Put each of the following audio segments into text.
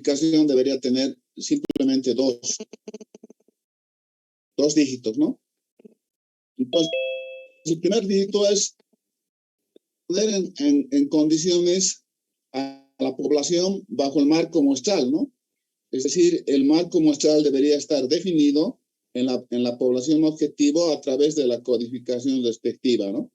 codificación debería tener simplemente dos dígitos, ¿no? Entonces, el primer dígito es poner en condiciones a la población bajo el marco muestral, ¿no? Es decir, el marco muestral debería estar definido en la población objetivo a través de la codificación respectiva, ¿no?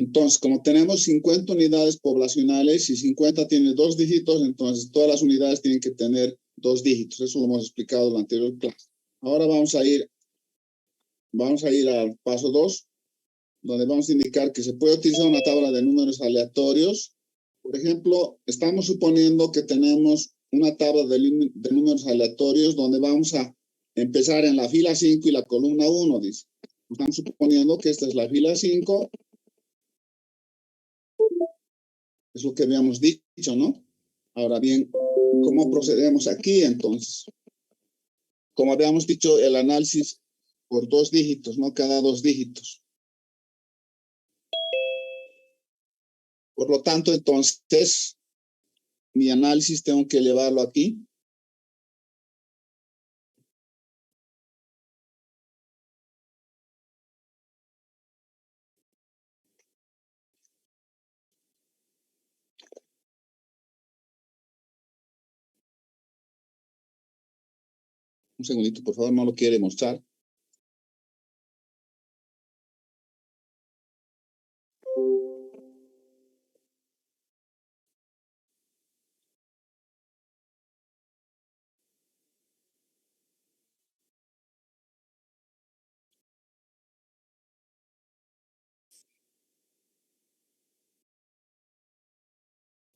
Entonces, como tenemos 50 unidades poblacionales y 50 tiene dos dígitos, entonces todas las unidades tienen que tener dos dígitos. Eso lo hemos explicado en la anterior clase. Ahora vamos a ir al paso 2, donde vamos a indicar que se puede utilizar una tabla de números aleatorios. Por ejemplo, estamos suponiendo que tenemos una tabla de números aleatorios donde vamos a empezar en la fila 5 y la columna 1, dice. Estamos suponiendo que esta es la fila 5. Es lo que habíamos dicho, ¿no? Ahora bien, ¿cómo procedemos aquí entonces? Como habíamos dicho, el análisis por dos dígitos, ¿no? Cada dos dígitos. Por lo tanto, entonces, mi análisis tengo que llevarlo aquí. Un segundito, por favor, no lo quiere mostrar.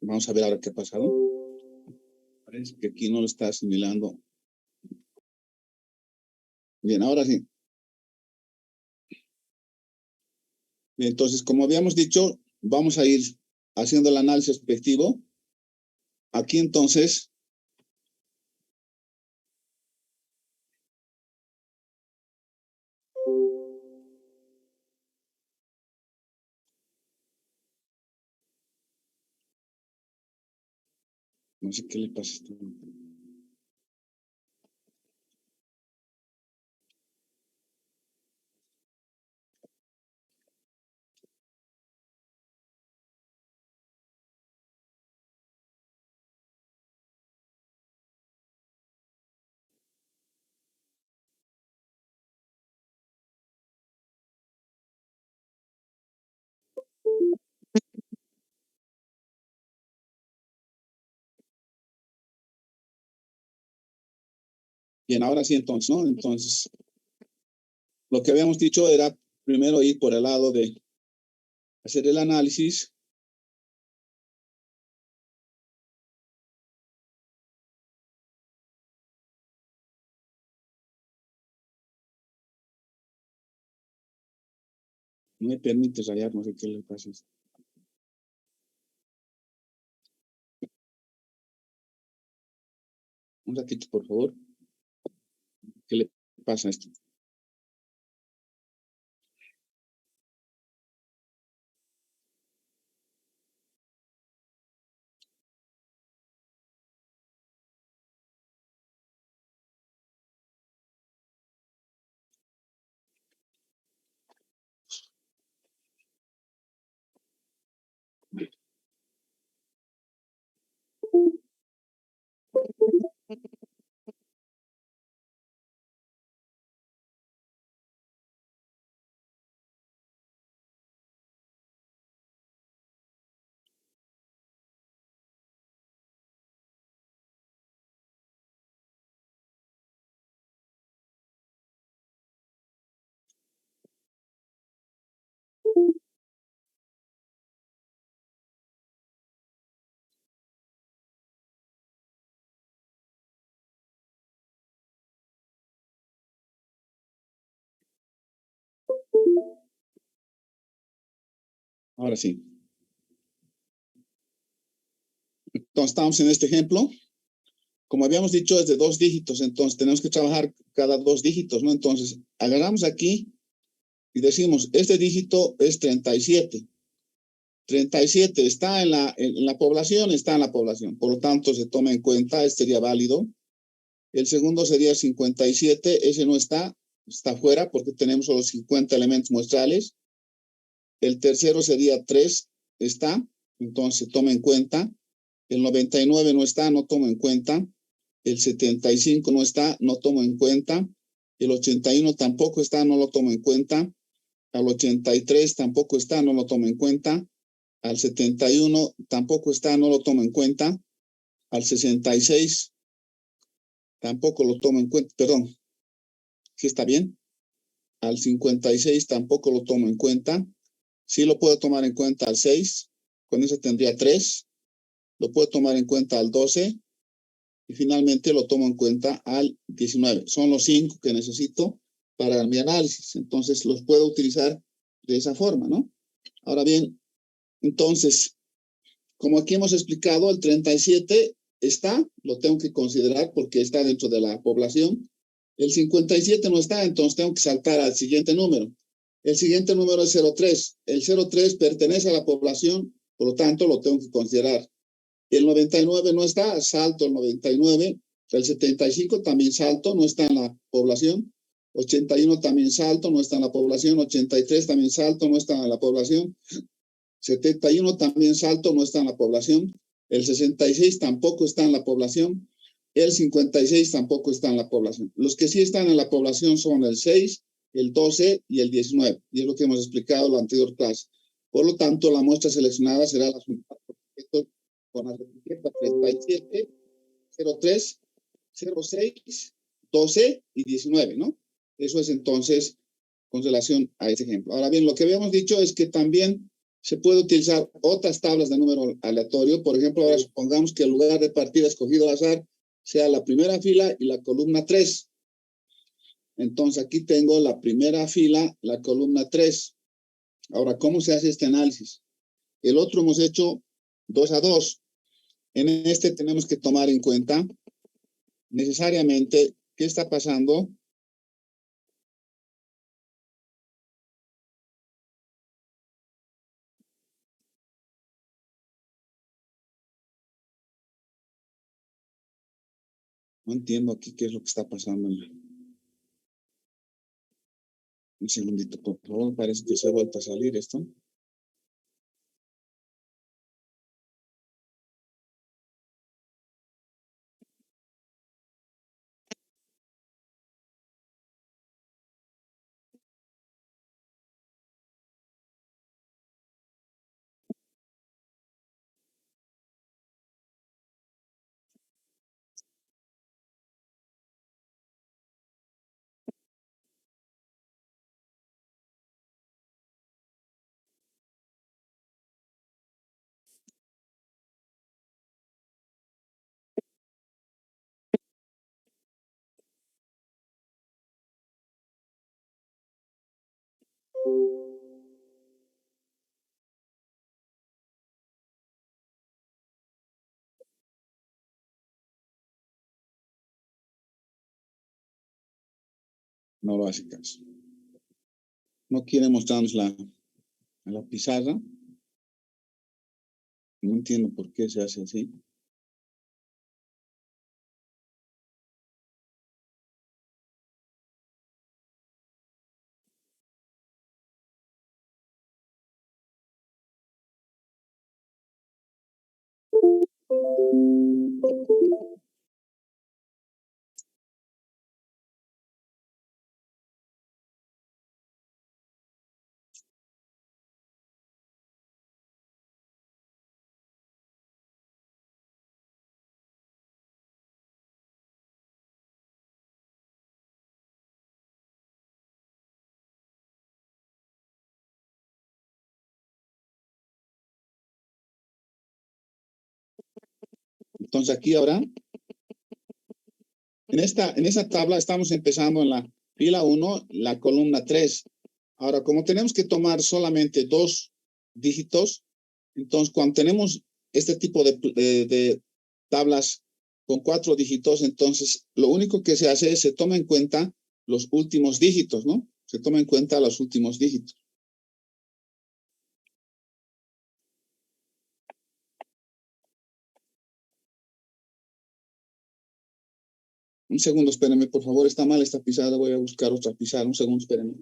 Vamos a ver ahora qué ha pasado. Parece que aquí no lo está asimilando. Bien, ahora sí. Bien, entonces, como habíamos dicho, vamos a ir haciendo el análisis respectivo. Aquí entonces, no sé qué le pasa a esto. Bien, ahora sí entonces, ¿no? Entonces, lo que habíamos dicho era primero ir por el lado de hacer el análisis. No me permite rayar, no sé qué le pasa. Un ratito, por favor. ¿Qué le pasa a esto? Ahora sí. Entonces, estamos en este ejemplo. Como habíamos dicho, es de dos dígitos, entonces tenemos que trabajar cada dos dígitos, ¿no? Entonces, agarramos aquí y decimos, este dígito es 37. 37 está en la población, está en la población. Por lo tanto, se toma en cuenta, este sería válido. El segundo sería 57, ese no está fuera porque tenemos solo 50 elementos muestrales. El tercero sería 3, está, entonces toma en cuenta. El 99 no está, no tomo en cuenta. El 75 no está, no tomo en cuenta. El 81 tampoco está, no lo tomo en cuenta. Al 83 tampoco está, no lo tomo en cuenta. Al 71 tampoco está, no lo tomo en cuenta. Al 66 tampoco lo tomo en cuenta, perdón, ¿sí está bien? Al 56 tampoco lo tomo en cuenta. Sí lo puedo tomar en cuenta al 6, con eso tendría 3. Lo puedo tomar en cuenta al 12 y finalmente lo tomo en cuenta al 19. Son los 5 que necesito para mi análisis. Entonces los puedo utilizar de esa forma, ¿no? Ahora bien, entonces, como aquí hemos explicado, el 37 está, lo tengo que considerar porque está dentro de la población. El 57 no está, entonces tengo que saltar al siguiente número. El siguiente número es 03. El 03 pertenece a la población, por lo tanto lo tengo que considerar. El 99 no está, salto el 99. El 75 también salto, no está en la población. 81 también salto, no está en la población. 83 también salto, no está en la población. 71 también salto, no está en la población. El 66 tampoco está en la población. El 56 tampoco está en la población. Los que sí están en la población son el 6, el 12 y el 19. Y es lo que hemos explicado en la anterior clase. Por lo tanto, la muestra seleccionada será la suma con las etiquetas 37, 03, 06, 12 y 19, ¿no? Eso es entonces con relación a ese ejemplo. Ahora bien, lo que habíamos dicho es que también se puede utilizar otras tablas de número aleatorio. Por ejemplo, ahora supongamos que el lugar de partida escogido al azar sea la primera fila y la columna 3. Entonces aquí tengo la primera fila, la columna 3. Ahora, ¿cómo se hace este análisis? El otro hemos hecho 2 a 2. En este tenemos que tomar en cuenta necesariamente qué está pasando. No entiendo aquí qué es lo que está pasando. Un segundito, por favor. Parece que se ha vuelto a salir esto. No lo hace caso. No quiere mostrarnos la pizarra. No entiendo por qué se hace así. Entonces aquí ahora, en esa tabla estamos empezando en la fila 1, la columna 3. Ahora, como tenemos que tomar solamente 2 dígitos, entonces cuando tenemos este tipo de tablas con 4 dígitos, entonces lo único que se hace es se toma en cuenta los últimos dígitos, ¿no? Se toma en cuenta los últimos dígitos. Un segundo, espérenme, por favor. Está mal esta pizarra. Voy a buscar otra pizarra. Un segundo, espérenme.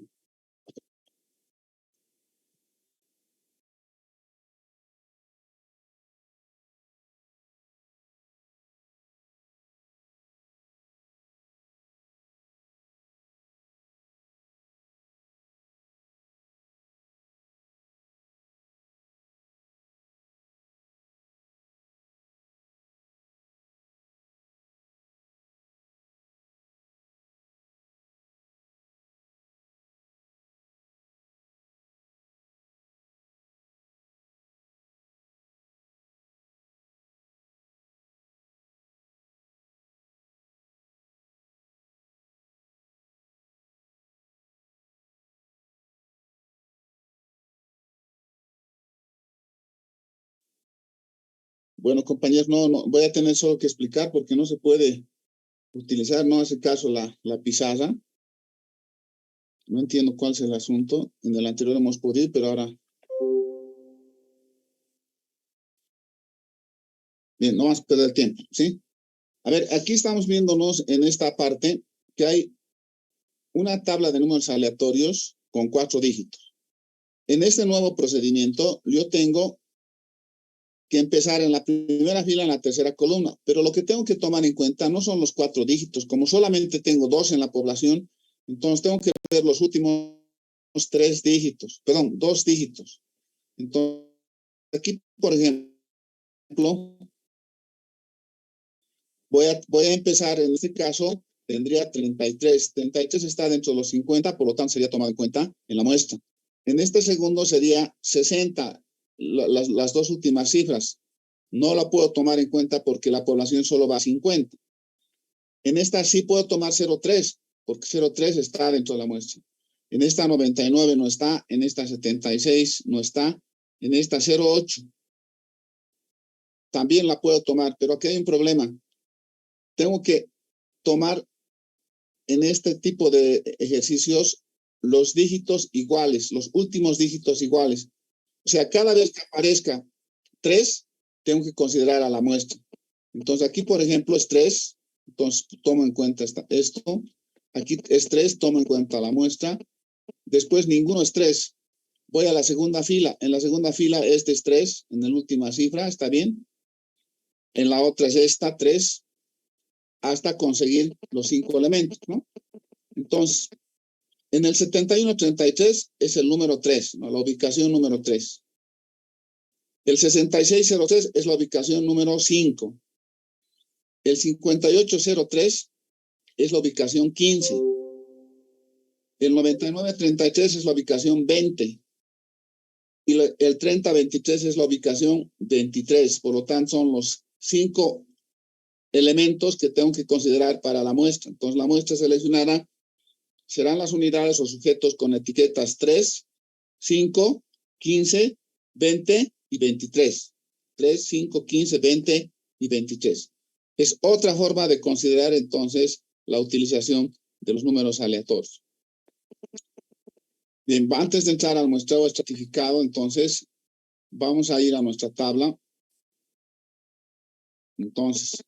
Bueno, compañeros, no, voy a tener solo que explicar porque no se puede utilizar, no hace caso la pizarra. No entiendo cuál es el asunto. En el anterior hemos podido, pero ahora... Bien, no vamos a perder tiempo, ¿sí? A ver, aquí estamos viéndonos en esta parte que hay una tabla de números aleatorios con 4 dígitos. En este nuevo procedimiento, yo tengo que empezar en la primera fila, en la tercera columna, pero lo que tengo que tomar en cuenta no son los 4 dígitos, como solamente tengo 2 en la población, entonces tengo que ver los últimos 3 dígitos, perdón, 2 dígitos. Entonces, aquí, por ejemplo, voy a empezar en este caso, tendría 33. 33 está dentro de los 50, por lo tanto sería tomado en cuenta en la muestra. En este segundo sería 60, las 2 últimas cifras. No la puedo tomar en cuenta porque la población solo va a 50. En esta sí puedo tomar 0,3, porque 0,3 está dentro de la muestra. En esta 99 no está, en esta 76 no está, en esta 0,8 también la puedo tomar, pero aquí hay un problema. Tengo que tomar en este tipo de ejercicios los dígitos iguales, los últimos dígitos iguales. O sea, cada vez que aparezca 3, tengo que considerar a la muestra. Entonces, aquí, por ejemplo, es 3, entonces tomo en cuenta esto. Aquí es 3, tomo en cuenta la muestra. Después, ninguno es 3. Voy a la segunda fila. En la segunda fila, este es 3, en la última cifra, ¿está bien? En la otra es esta, 3, hasta conseguir los 5 elementos, ¿no? Entonces, en el 7133 es el número 3, ¿no? La ubicación número 3. El 6603 es la ubicación número 5. El 5803 es la ubicación 15. El 9933 es la ubicación 20. Y el 3023 es la ubicación 23. Por lo tanto, son los 5 elementos que tengo que considerar para la muestra. Entonces, la muestra seleccionada serán las unidades o sujetos con etiquetas 3, 5, 15, 20 y 23. 3, 5, 15, 20 y 23. Es otra forma de considerar entonces la utilización de los números aleatorios. Bien, antes de entrar al muestreo estratificado, entonces vamos a ir a nuestra tabla. Entonces,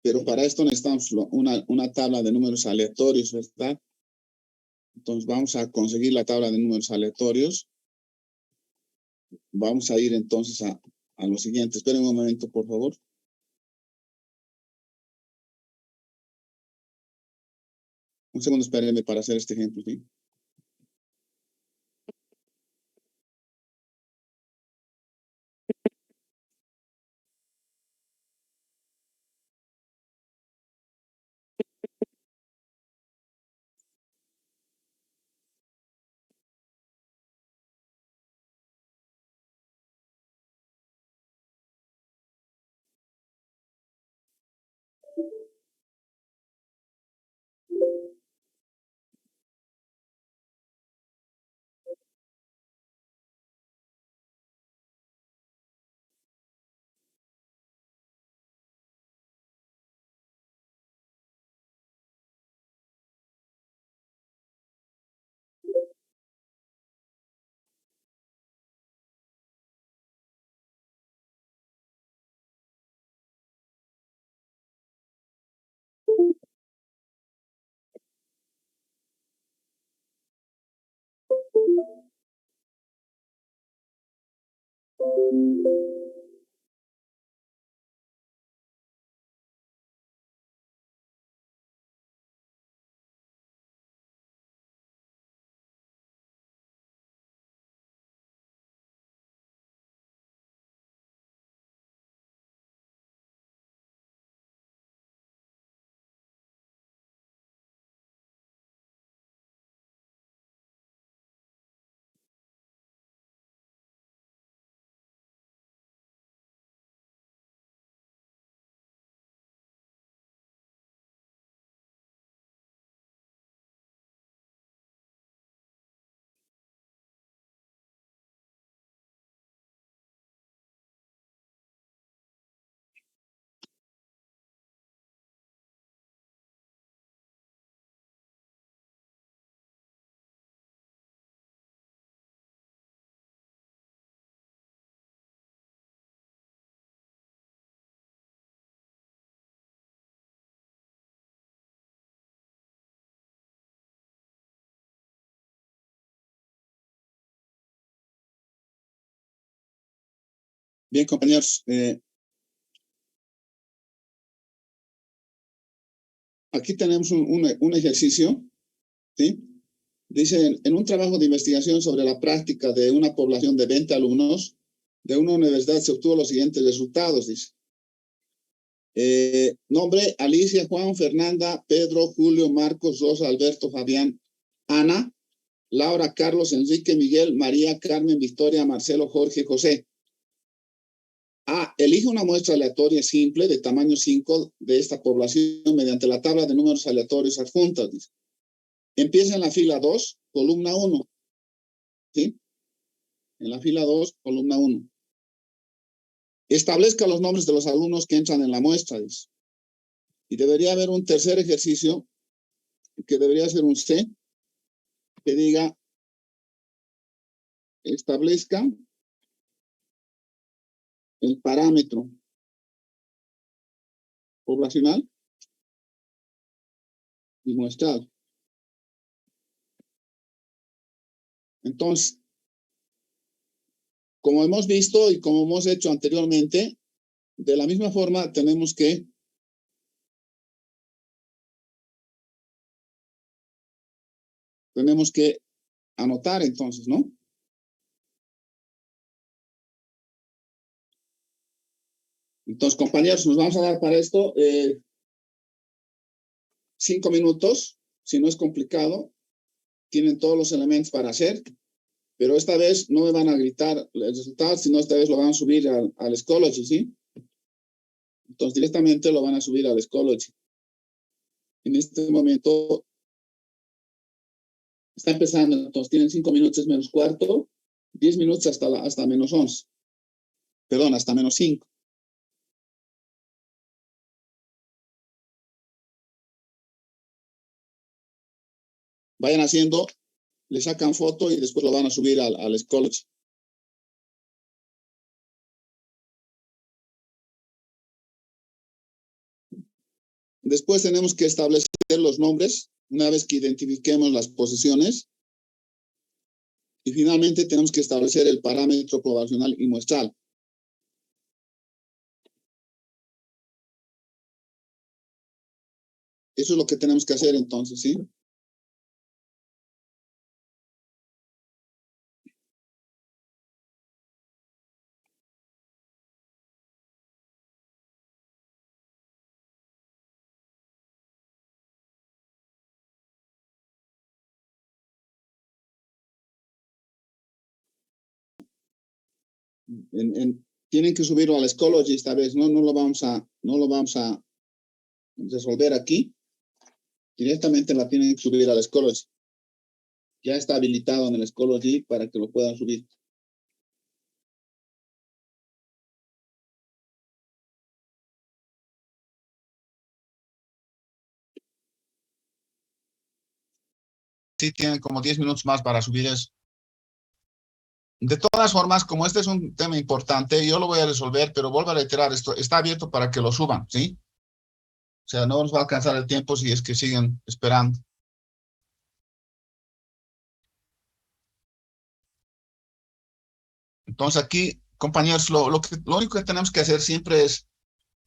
pero para esto necesitamos una tabla de números aleatorios, ¿verdad? Entonces vamos a conseguir la tabla de números aleatorios. Vamos a ir entonces a lo siguiente. Esperen un momento, por favor. Un segundo, espérenme para hacer este ejemplo, ¿sí? Bien, compañeros, aquí tenemos un ejercicio, ¿sí? Dice, en un trabajo de investigación sobre la práctica de una población de 20 alumnos de una universidad se obtuvo los siguientes resultados, dice. Nombre, Alicia, Juan, Fernanda, Pedro, Julio, Marcos, Rosa, Alberto, Fabián, Ana, Laura, Carlos, Enrique, Miguel, María, Carmen, Victoria, Marcelo, Jorge, José. A. Elige una muestra aleatoria simple de tamaño 5 de esta población mediante la tabla de números aleatorios adjuntas. Dice. Empieza en la fila 2, columna 1. ¿Sí? En la fila 2, columna 1. Establezca los nombres de los alumnos que entran en la muestra. Dice. Y debería haber un tercer ejercicio que debería ser un C, que diga, establezca el parámetro poblacional y muestral. Entonces, como hemos visto y como hemos hecho anteriormente, de la misma forma tenemos que anotar entonces, ¿no? Entonces, compañeros, nos vamos a dar para esto 5 minutos, si no es complicado, tienen todos los elementos para hacer, pero esta vez no me van a gritar el resultado, sino esta vez lo van a subir al Schoology, ¿sí? Entonces, directamente lo van a subir al Schoology. En este momento está empezando, entonces tienen 5 minutos menos cuarto, 10 minutos hasta menos 11. Perdón, hasta menos 5. Vayan haciendo, le sacan foto y después lo van a subir al Schoology. Después tenemos que establecer los nombres, una vez que identifiquemos las posiciones. Y finalmente tenemos que establecer el parámetro poblacional y muestral. Eso es lo que tenemos que hacer entonces, ¿sí? Tienen que subirlo al Schoology esta vez, no lo vamos a resolver aquí. Directamente la tienen que subir al Schoology. Ya está habilitado en el Schoology para que lo puedan subir. Sí, tienen como 10 minutos más para subir eso. De todas formas, como este es un tema importante, yo lo voy a resolver, pero vuelvo a reiterar, esto está abierto para que lo suban, ¿sí? O sea, no nos va a alcanzar el tiempo si es que siguen esperando. Entonces aquí compañeros, lo único que tenemos que hacer siempre es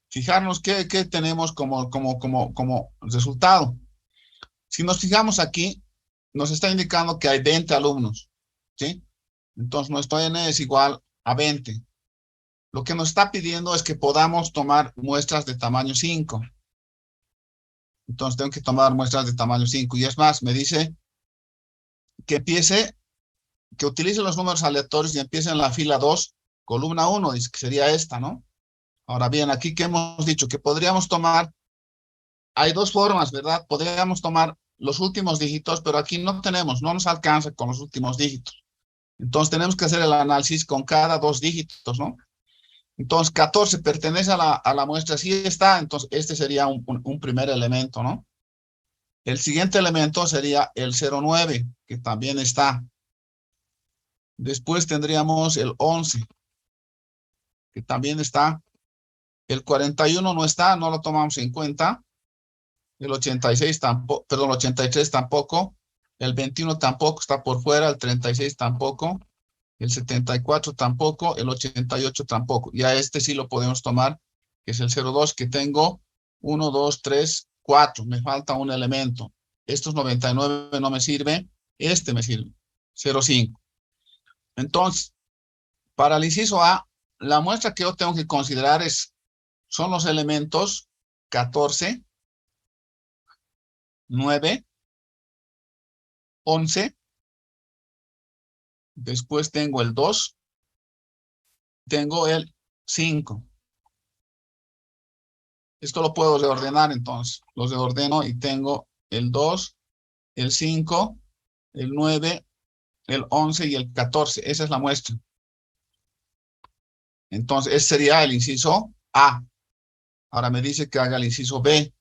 fijarnos qué tenemos como resultado. Si nos fijamos aquí, nos está indicando que hay 20 alumnos, ¿sí? Entonces, nuestro N es igual a 20. Lo que nos está pidiendo es que podamos tomar muestras de tamaño 5. Entonces, tengo que tomar muestras de tamaño 5. Y es más, me dice que utilice los números aleatorios y empiece en la fila 2, columna 1, dice que sería esta, ¿no? Ahora bien, aquí que hemos dicho que podríamos tomar, hay dos formas, ¿verdad? Podríamos tomar los últimos dígitos, pero aquí no nos alcanza con los últimos dígitos. Entonces tenemos que hacer el análisis con cada dos dígitos, ¿no? Entonces 14 pertenece a la muestra, sí está, entonces este sería un primer elemento, ¿no? El siguiente elemento sería el 09, que también está. Después tendríamos el 11, que también está. El 41 no está, no lo tomamos en cuenta. El 86 tampoco, perdón, el 83 tampoco. El 21 tampoco, está por fuera. El 36 tampoco. El 74 tampoco. El 88 tampoco. Y a este sí lo podemos tomar, que es el 02, que tengo 1, 2, 3, 4. Me falta un elemento. Estos 99 no me sirve. Este me sirve. 05. Entonces, para el inciso A, la muestra que yo tengo que considerar son los elementos 14, 9, 11, después tengo el 2, tengo el 5. Esto lo puedo reordenar, entonces los reordeno y tengo el 2, el 5, el 9, el 11 y el 14. Esa es la muestra. Entonces, ese sería el inciso A. Ahora me dice que haga el inciso B.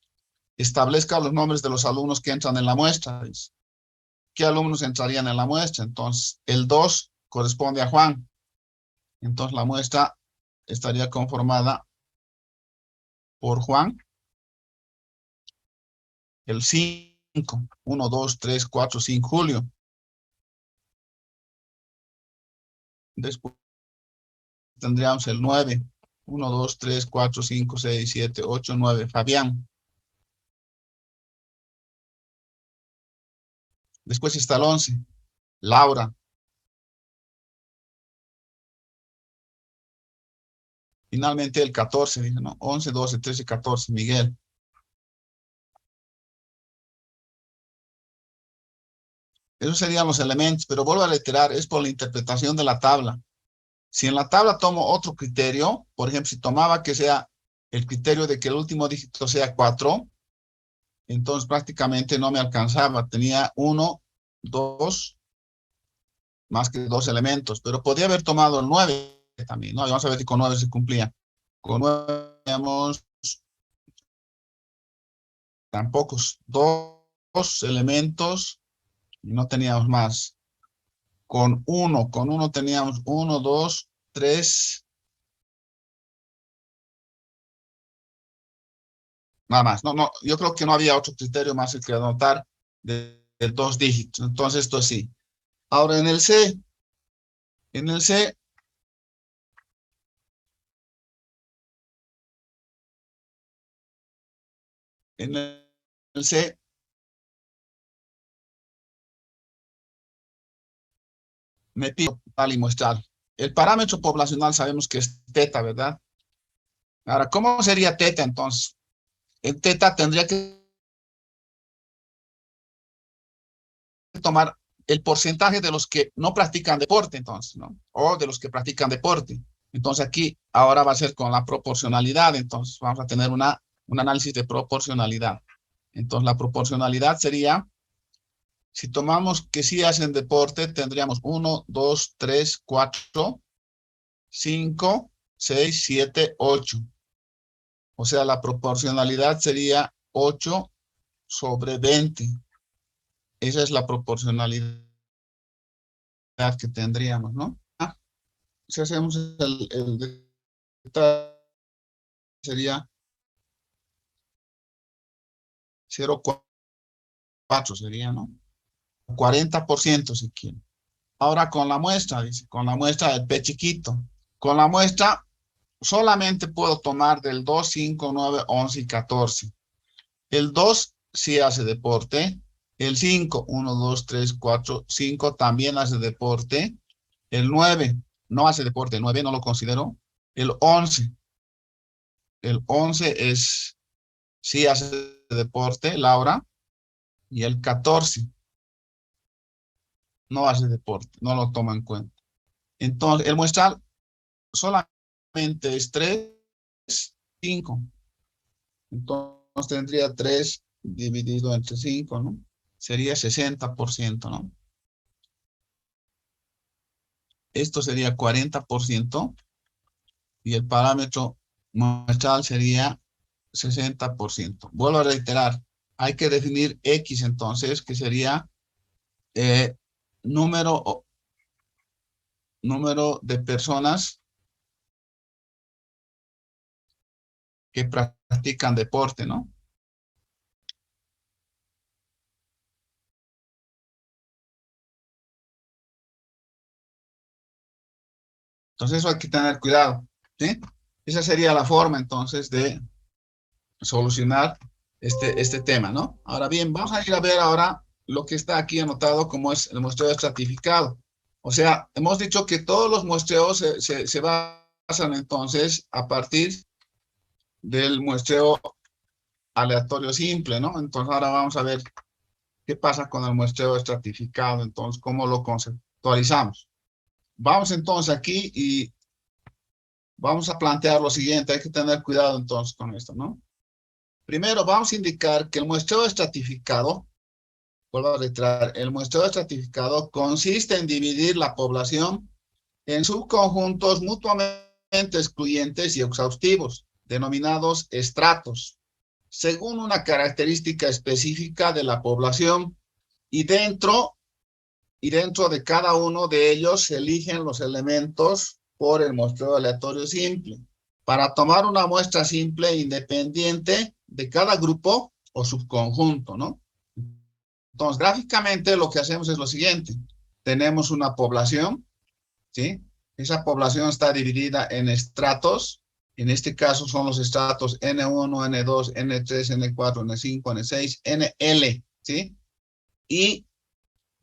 Establezca los nombres de los alumnos que entran en la muestra. ¿Qué alumnos entrarían en la muestra? Entonces, el 2 corresponde a Juan. Entonces, la muestra estaría conformada por Juan. El 5, 1, 2, 3, 4, 5, Julio. Después tendríamos el 9, 1, 2, 3, 4, 5, 6, 7, 8, 9, Fabián. Después está el 11, Laura. Finalmente el 14, dice, ¿no? 11, 12, 13, 14, Miguel. Esos serían los elementos, pero vuelvo a reiterar, es por la interpretación de la tabla. Si en la tabla tomo otro criterio, por ejemplo, si tomaba que sea el criterio de que el último dígito sea 4, entonces prácticamente no me alcanzaba. Tenía 1, 2, más que 2 elementos, pero podía haber tomado el 9 también, ¿no? Y vamos a ver si con 9 se cumplía. Con 9 teníamos tan pocos, dos elementos y no teníamos más. Con uno teníamos 1, 2, 3, nada más. No, yo creo que no había otro criterio más que anotar de 2 dígitos. Entonces, esto sí. Ahora, en el C, en el C, en el C, me pido tal y muestral. El parámetro poblacional sabemos que es teta, ¿verdad? Ahora, ¿cómo sería teta entonces? El teta tendría que tomar el porcentaje de los que no practican deporte, entonces, ¿no? O de los que practican deporte. Entonces aquí ahora va a ser con la proporcionalidad, entonces vamos a tener un análisis de proporcionalidad. Entonces la proporcionalidad sería, si tomamos que sí hacen deporte, tendríamos 1, 2, 3, 4, 5, 6, 7, 8. O sea, la proporcionalidad sería 8 sobre 20. Esa es la proporcionalidad que tendríamos, ¿no? Si hacemos el sería 0,4 sería, ¿no? 40% si quieren. Ahora con la muestra, dice, con la muestra del P chiquito. Con la muestra solamente puedo tomar del 2, 5, 9, 11 y 14. El 2 sí hace deporte. El 5, 1, 2, 3, 4, 5 también hace deporte. El 9 no hace deporte, el 9 no lo considero. El 11, el 11 es, sí hace deporte, Laura. Y el 14 no hace deporte, no lo toma en cuenta. Entonces, el muestral solamente es 3, 5. Entonces tendría 3 dividido entre 5, ¿no? Sería 60%, ¿no? Esto sería 40% y el parámetro muestral sería 60%. Vuelvo a reiterar, hay que definir X entonces, que sería eh, número, número de personas que practican deporte, ¿no? Entonces eso hay que tener cuidado, ¿sí? Esa sería la forma entonces de solucionar este tema, ¿no? Ahora bien, vamos a ir a ver ahora lo que está aquí anotado como es el muestreo estratificado. O sea, hemos dicho que todos los muestreos se basan entonces a partir del muestreo aleatorio simple, ¿no? Entonces ahora vamos a ver qué pasa con el muestreo estratificado, entonces cómo lo conceptualizamos. Vamos entonces aquí y vamos a plantear lo siguiente, hay que tener cuidado entonces con esto, ¿no? Primero vamos a indicar que el muestreo estratificado, vuelvo a reiterar, el muestreo estratificado consiste en dividir la población en subconjuntos mutuamente excluyentes y exhaustivos, denominados estratos, según una característica específica de la población, y dentro de cada uno de ellos se eligen los elementos por el muestreo aleatorio simple, para tomar una muestra simple e independiente de cada grupo o subconjunto, ¿no? Entonces, gráficamente lo que hacemos es lo siguiente. Tenemos una población, ¿sí? Esa población está dividida en estratos. En este caso son los estratos N1, N2, N3, N4, N5, N6, NL, ¿sí? Y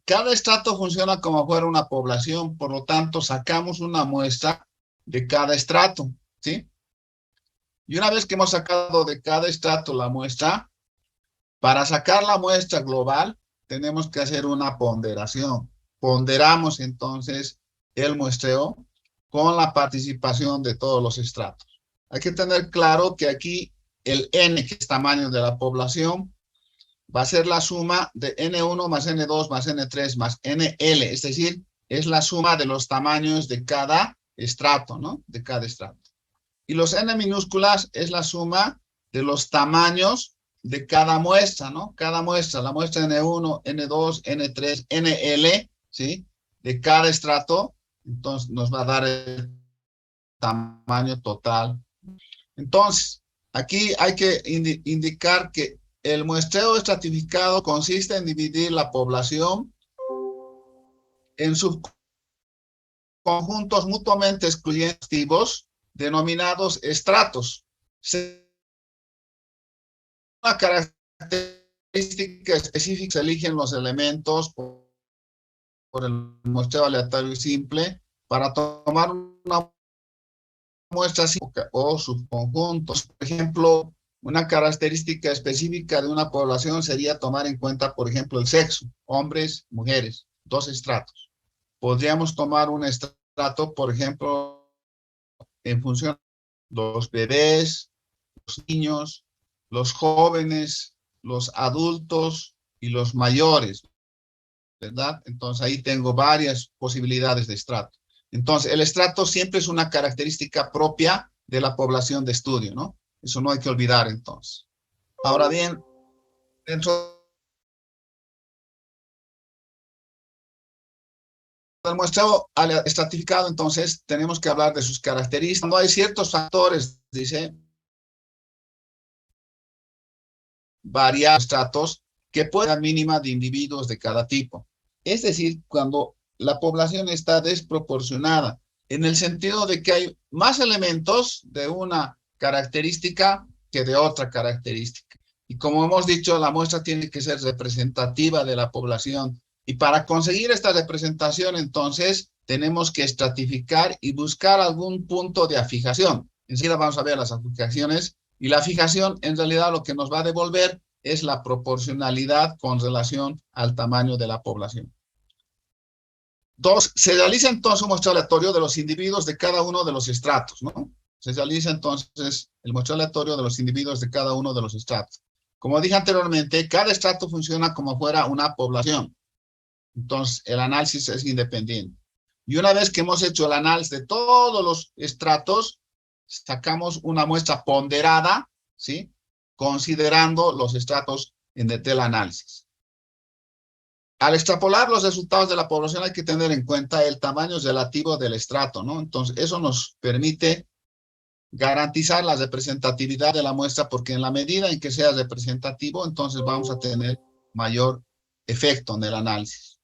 cada estrato funciona como fuera una población, por lo tanto, sacamos una muestra de cada estrato, ¿sí? Y una vez que hemos sacado de cada estrato la muestra, para sacar la muestra global, tenemos que hacer una ponderación. Ponderamos entonces el muestreo con la participación de todos los estratos. Hay que tener claro que aquí el N, que es tamaño de la población, va a ser la suma de N1 más N2 más N3 más NL, es decir, es la suma de los tamaños de cada estrato, ¿no? De cada estrato. Y los N minúsculas es la suma de los tamaños de cada muestra, ¿no? Cada muestra, la muestra N1, N2, N3, NL, ¿sí? De cada estrato, entonces nos va a dar el tamaño total. Entonces, aquí hay que indicar que el muestreo estratificado consiste en dividir la población en subconjuntos mutuamente excluyentes denominados estratos. Una característica específica se eligen los elementos por el muestreo aleatorio y simple para tomar una muestra o subconjuntos. Por ejemplo, una característica específica de una población sería tomar en cuenta, por ejemplo, el sexo, hombres, mujeres, dos estratos. Podríamos tomar un estrato, por ejemplo, en función de los bebés, los niños, los jóvenes, los adultos y los mayores, ¿verdad? Entonces ahí tengo varias posibilidades de estrato. Entonces el estrato siempre es una característica propia de la población de estudio, ¿no? Eso no hay que olvidar entonces. Ahora bien, dentro del muestreo estratificado, entonces tenemos que hablar de sus características. Cuando hay ciertos factores, dice, variables estratos que pueden ser mínima de individuos de cada tipo. Es decir, cuando la población está desproporcionada en el sentido de que hay más elementos de una característica que de otra característica. Y como hemos dicho, la muestra tiene que ser representativa de la población. Y para conseguir esta representación, entonces, tenemos que estratificar y buscar algún punto de afijación. Enseguida vamos a ver las aplicaciones. Y la fijación, en realidad, lo que nos va a devolver es la proporcionalidad con relación al tamaño de la población. Dos, se realiza entonces un muestreo aleatorio de los individuos de cada uno de los estratos, ¿no? Se realiza entonces el muestreo aleatorio de los individuos de cada uno de los estratos. Como dije anteriormente, cada estrato funciona como fuera una población. Entonces, el análisis es independiente. Y una vez que hemos hecho el análisis de todos los estratos, sacamos una muestra ponderada, ¿sí? Considerando los estratos del análisis. Al extrapolar los resultados de la población hay que tener en cuenta el tamaño relativo del estrato, ¿no? Entonces, eso nos permite garantizar la representatividad de la muestra, porque en la medida en que sea representativo, entonces vamos a tener mayor efecto en el análisis.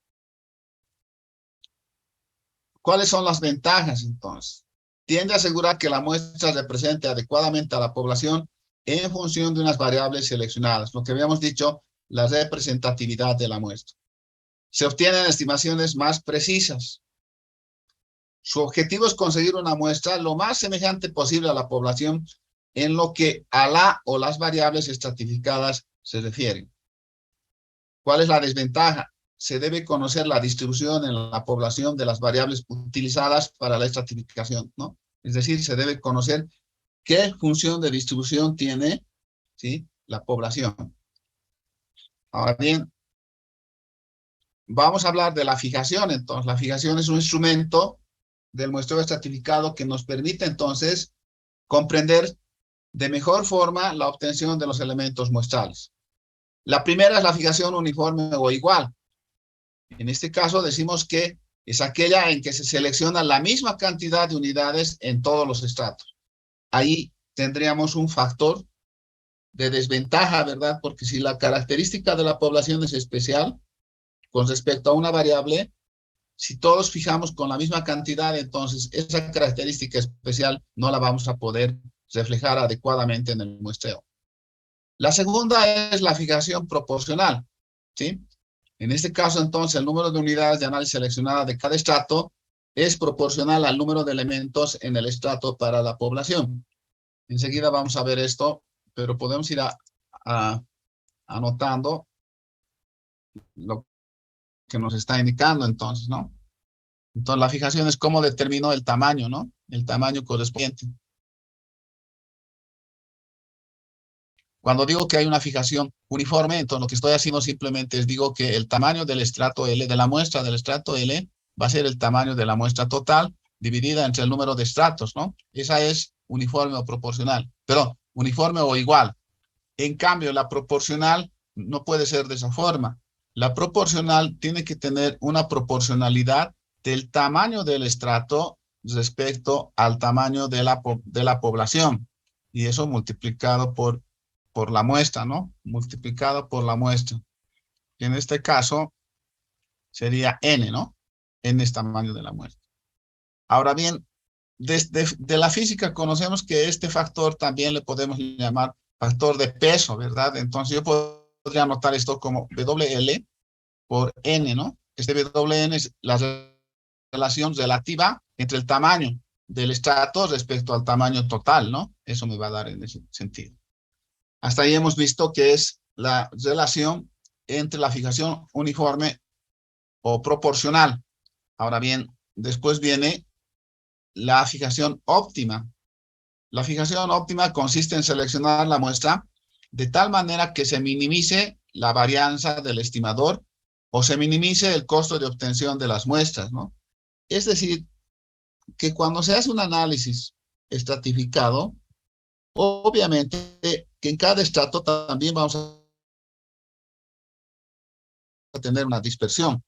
¿Cuáles son las ventajas, entonces? Tiende a asegurar que la muestra represente adecuadamente a la población en función de unas variables seleccionadas, lo que habíamos dicho, la representatividad de la muestra. Se obtienen estimaciones más precisas. Su objetivo es conseguir una muestra lo más semejante posible a la población en lo que a la o las variables estratificadas se refieren. ¿Cuál es la desventaja? Se debe conocer la distribución en la población de las variables utilizadas para la estratificación, ¿no? Es decir, se debe conocer qué función de distribución tiene, ¿sí?, la población. Ahora bien, vamos a hablar de la fijación. Entonces, la fijación es un instrumento del muestreo estratificado que nos permite entonces comprender de mejor forma la obtención de los elementos muestrales. La primera es la fijación uniforme o igual. En este caso decimos que es aquella en que se selecciona la misma cantidad de unidades en todos los estratos. Ahí tendríamos un factor de desventaja, ¿verdad? Porque si la característica de la población es especial con respecto a una variable, si todos fijamos con la misma cantidad, entonces esa característica especial no la vamos a poder reflejar adecuadamente en el muestreo. La segunda es la fijación proporcional, ¿sí? En este caso, entonces, el número de unidades de análisis seleccionadas de cada estrato es proporcional al número de elementos en el estrato para la población. Enseguida vamos a ver esto, pero podemos ir anotando lo que nos está indicando entonces, ¿no? Entonces, la fijación es cómo determino el tamaño, ¿no? El tamaño correspondiente. Cuando digo que hay una fijación uniforme, entonces lo que estoy haciendo simplemente es digo que el tamaño del estrato L, de la muestra del estrato L, va a ser el tamaño de la muestra total dividida entre el número de estratos, ¿no? Esa es uniforme o proporcional, perdón, uniforme o igual. En cambio, la proporcional no puede ser de esa forma. La proporcional tiene que tener una proporcionalidad del tamaño del estrato respecto al tamaño de la población. Y eso multiplicado por la muestra, ¿no? Multiplicado por la muestra. Y en este caso sería n, ¿no? N es tamaño de la muestra. Ahora bien, de la física conocemos que este factor también le podemos llamar factor de peso, ¿verdad? Entonces yo podría anotar esto como WL por N, ¿no? Este WN es la relación relativa entre el tamaño del estrato respecto al tamaño total, ¿no? Eso me va a dar en ese sentido. Hasta ahí hemos visto que es la relación entre la fijación uniforme o proporcional. Ahora bien, después viene la fijación óptima. La fijación óptima consiste en seleccionar la muestra de tal manera que se minimice la varianza del estimador o se minimice el costo de obtención de las muestras, ¿no? Es decir, que cuando se hace un análisis estratificado, obviamente que en cada estrato también vamos a tener una dispersión.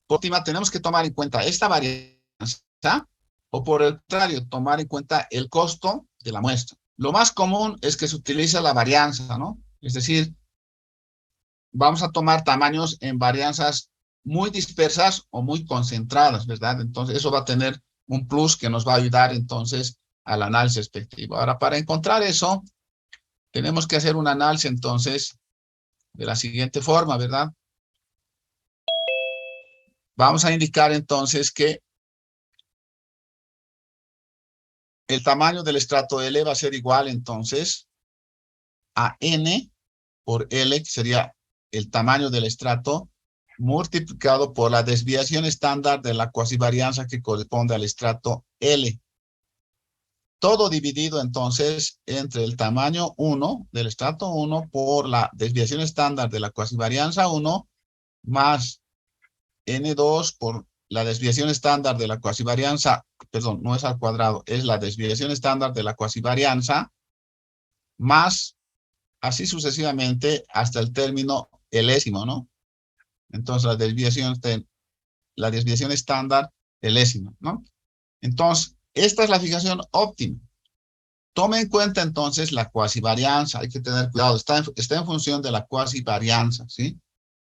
Por última, tenemos que tomar en cuenta esta varianza o por el contrario, tomar en cuenta el costo de la muestra. Lo más común es que se utiliza la varianza, ¿no? Es decir, vamos a tomar tamaños en varianzas muy dispersas o muy concentradas, ¿verdad? Entonces, eso va a tener un plus que nos va a ayudar entonces al análisis expectativo. Ahora, para encontrar eso, tenemos que hacer un análisis entonces de la siguiente forma, ¿verdad? Vamos a indicar entonces que el tamaño del estrato L va a ser igual entonces a N por L, que sería el tamaño del estrato, multiplicado por la desviación estándar de la cuasivarianza que corresponde al estrato L. Todo dividido entonces entre el tamaño 1 del estrato 1 por la desviación estándar de la cuasivarianza 1 más N2 por la desviación estándar de la cuasivarianza, perdón, no es al cuadrado, es la desviación estándar de la cuasivarianza más así sucesivamente hasta el término elésimo, ¿no? Entonces la desviación estándar elésima, ¿no? Entonces, esta es la fijación óptima. Tome en cuenta entonces la cuasivarianza, hay que tener cuidado, está en función de la cuasivarianza, ¿sí?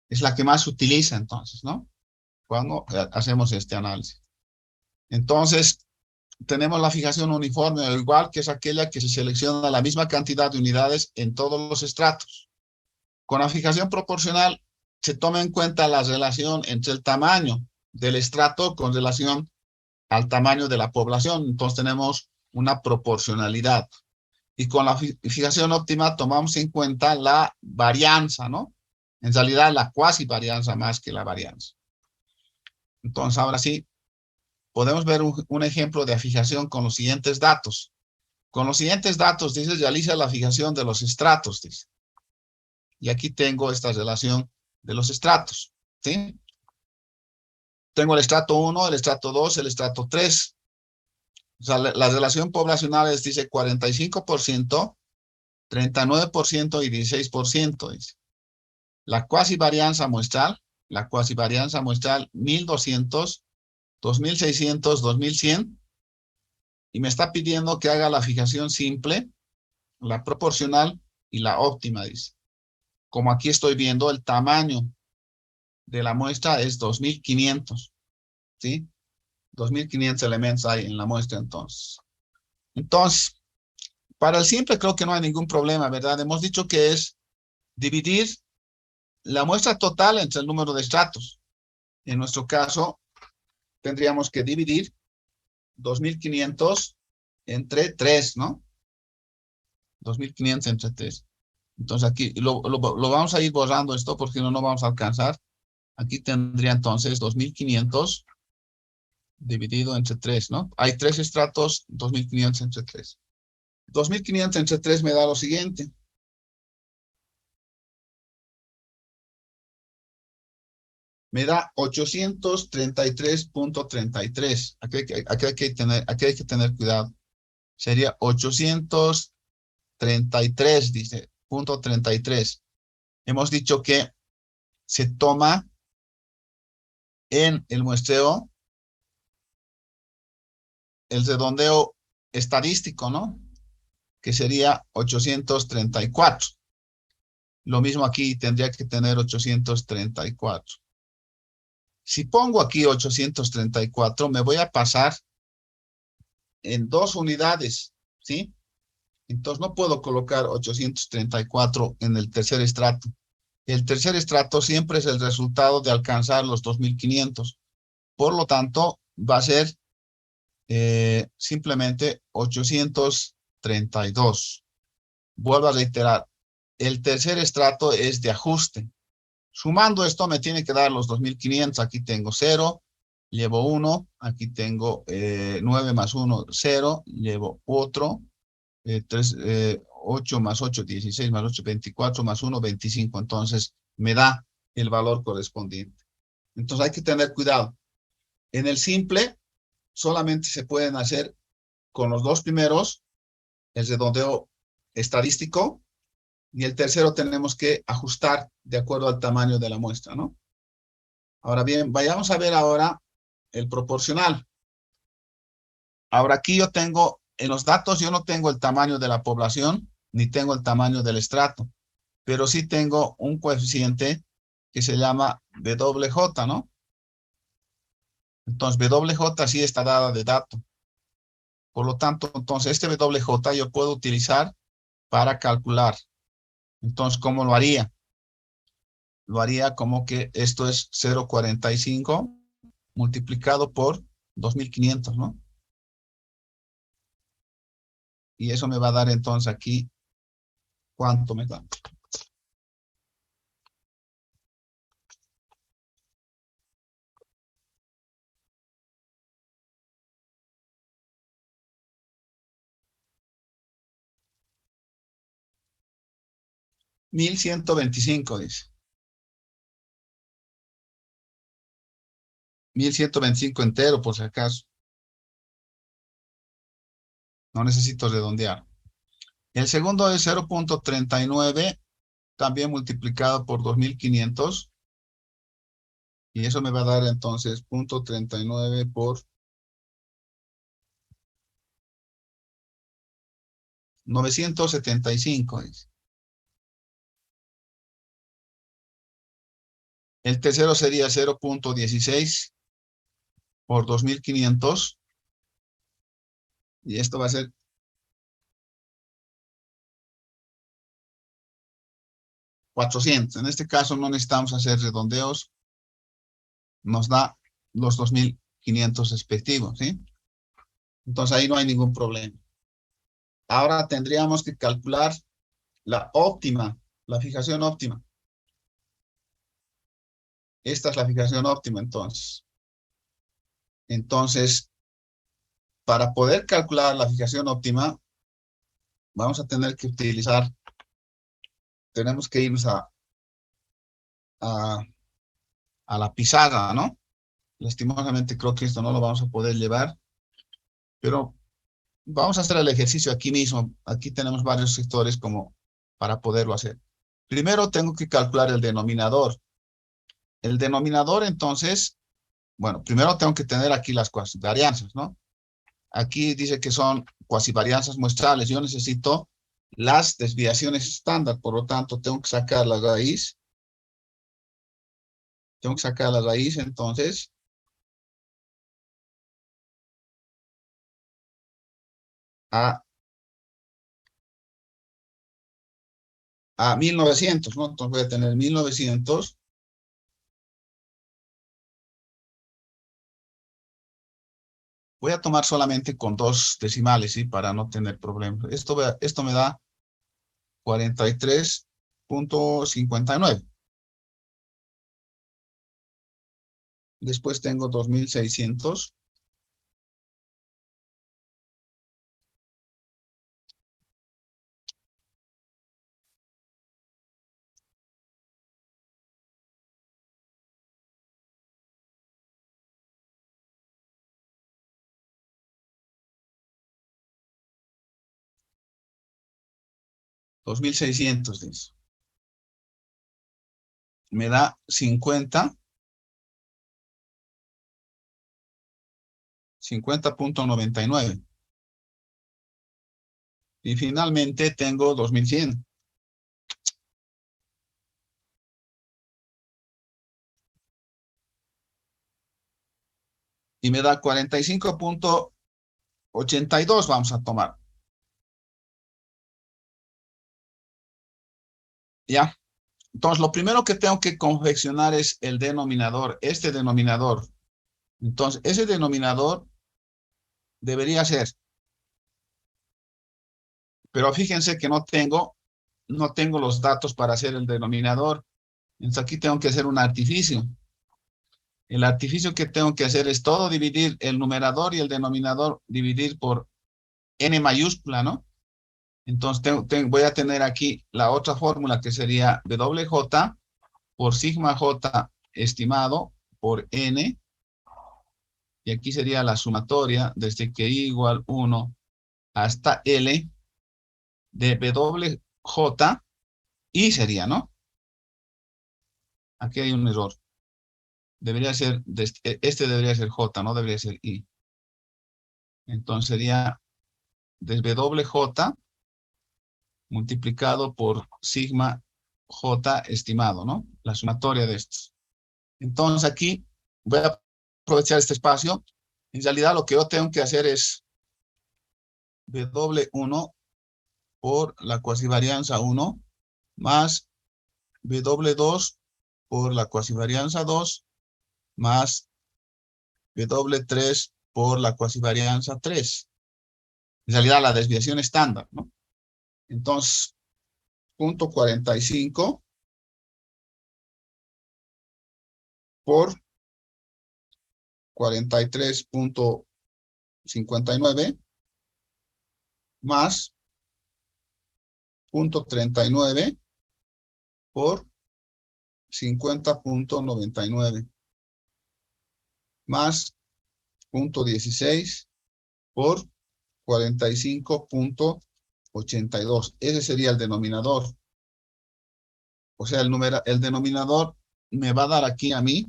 Es la que más se utiliza entonces, ¿no? Cuando hacemos este análisis. Entonces, tenemos la fijación uniforme o igual, que es aquella que se selecciona la misma cantidad de unidades en todos los estratos. Con la fijación proporcional se toma en cuenta la relación entre el tamaño del estrato con relación al tamaño de la población. Entonces tenemos una proporcionalidad. Y con la fijación óptima tomamos en cuenta la varianza, ¿no? En realidad la cuasi varianza más que la varianza. Entonces ahora sí, podemos ver un ejemplo de fijación con los siguientes datos. Con los siguientes datos, dice, realiza la fijación de los estratos, dice. Y aquí tengo esta relación de los estratos, ¿sí? Tengo el estrato 1, el estrato 2, el estrato 3. O sea, la relación poblacional es, dice, 45%, 39% y 16%, dice. La cuasivarianza muestral 1200, 2600, 2100, y me está pidiendo que haga la fijación simple, la proporcional y la óptima, dice. Como aquí estoy viendo, el tamaño de la muestra es 2500, ¿sí? 2500 elementos hay en la muestra entonces. Entonces, para el simple creo que no hay ningún problema, ¿verdad? Hemos dicho que es dividir la muestra total entre el número de estratos. En nuestro caso, tendríamos que dividir 2500 entre 3, ¿no? 2500 entre 3. Entonces aquí lo vamos a ir borrando esto porque no vamos a alcanzar. Aquí tendría entonces 2500 dividido entre 3, ¿no? Hay 3 estratos, 2500 entre 3. 2500 entre 3 me da lo siguiente. Me da 833.33. Aquí hay que tener cuidado. Sería 833, dice, punto 33. Hemos dicho que se toma en el muestreo el redondeo estadístico, ¿no? Que sería 834. Lo mismo aquí tendría que tener 834. Si pongo aquí 834, me voy a pasar en 2 unidades, ¿sí? Entonces no puedo colocar 834 en el tercer estrato. El tercer estrato siempre es el resultado de alcanzar los 2500. Por lo tanto, va a ser simplemente 832. Vuelvo a reiterar, el tercer estrato es de ajuste. Sumando esto me tiene que dar los 2500. Aquí tengo 0, llevo 1, aquí tengo 9 más 1, 0, llevo otro, 8 más 8, 16 más 8, 24 más 1, 25. Entonces me da el valor correspondiente. Entonces hay que tener cuidado. En el simple solamente se pueden hacer con los 2 primeros el redondeo estadístico, y el tercero tenemos que ajustar de acuerdo al tamaño de la muestra, ¿no? Ahora bien, vayamos a ver ahora el proporcional. Ahora aquí yo tengo, en los datos yo no tengo el tamaño de la población, ni tengo el tamaño del estrato. pero sí tengo un coeficiente que se llama WJ, ¿no? Entonces, WJ sí está dada de dato. Por lo tanto, entonces, este WJ yo puedo utilizar para calcular. Entonces, ¿cómo lo haría? Lo haría como que esto es 0,45 multiplicado por 2.500, ¿no? Y eso me va a dar entonces aquí, ¿cuánto me da? $1,125, dice. 1,125 entero, por si acaso. No necesito redondear. El segundo es 0,39, también multiplicado por 2.500. Y eso me va a dar entonces 0,39 por 975. Dice. El tercero sería 0,16 por 2.500. Y esto va a ser 400. En este caso no necesitamos hacer redondeos. Nos da los 2.500 respectivos, ¿sí? Entonces ahí no hay ningún problema. Ahora tendríamos que calcular la óptima, la fijación óptima. Esta es la fijación óptima, entonces. Entonces, para poder calcular la fijación óptima, vamos a tener que utilizar, tenemos que irnos a, a la pizarra, ¿no? Lastimosamente creo que esto no lo vamos a poder llevar, pero vamos a hacer el ejercicio aquí mismo. Aquí tenemos varios sectores como para poderlo hacer. Primero tengo que calcular el denominador. El denominador, entonces, bueno, primero tengo que tener aquí las varianzas, ¿no? Aquí dice que son cuasivarianzas muestrales. Yo necesito las desviaciones estándar, por lo tanto, tengo que sacar la raíz. Tengo que sacar la raíz, entonces, a 1900, ¿no? Entonces voy a tener 1900. Voy a tomar solamente con 2 decimales, ¿sí? Para no tener problemas. Esto me da 43,59. Después tengo 2600. Dice. Me da 50,99. Y finalmente tengo 2100. Y me da 45,82 vamos a tomar. ¿Ya? Entonces, lo primero que tengo que confeccionar es el denominador, este denominador. Entonces, ese denominador debería ser, pero fíjense que no tengo los datos para hacer el denominador. Entonces, aquí tengo que hacer un artificio. El artificio que tengo que hacer es todo dividir el numerador y el denominador, dividir por n mayúscula, ¿no? Entonces, voy a tener aquí la otra fórmula que sería WJ por sigma J estimado por N, y aquí sería la sumatoria desde que I igual 1 hasta L de WJ, I sería, ¿no? Aquí hay un error. Debería ser, este debería ser J, no debería ser I. Entonces sería desde WJ multiplicado por sigma J estimado, ¿no? La sumatoria de estos. Entonces aquí voy a aprovechar este espacio. En realidad lo que yo tengo que hacer es W1 por la cuasivarianza 1 más W2 por la cuasivarianza 2 más W3 por la cuasivarianza 3. En realidad la desviación estándar, ¿no? Entonces, punto 45 por 43.59 más punto 39 por 50.99 más punto 16 por 45.82. Ese sería el denominador. O sea, el denominador me va a dar aquí a mí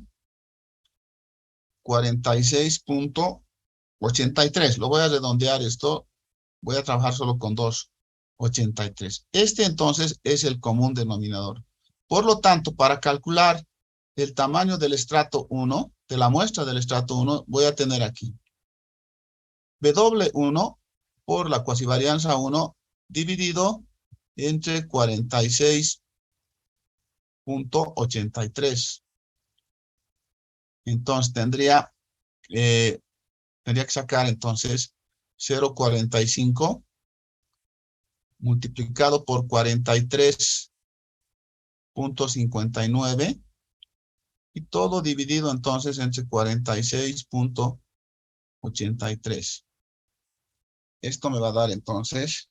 46.83. Lo voy a redondear esto. Voy a trabajar solo con 2.83. Este entonces es el común denominador. Por lo tanto, para calcular el tamaño del estrato 1, de la muestra del estrato 1, voy a tener aquí W1 por la cuasivarianza 1 dividido entre 46.83. Entonces tendría que sacar entonces 0.45 multiplicado por 43.59 y todo dividido entonces entre 46.83. Esto me va a dar entonces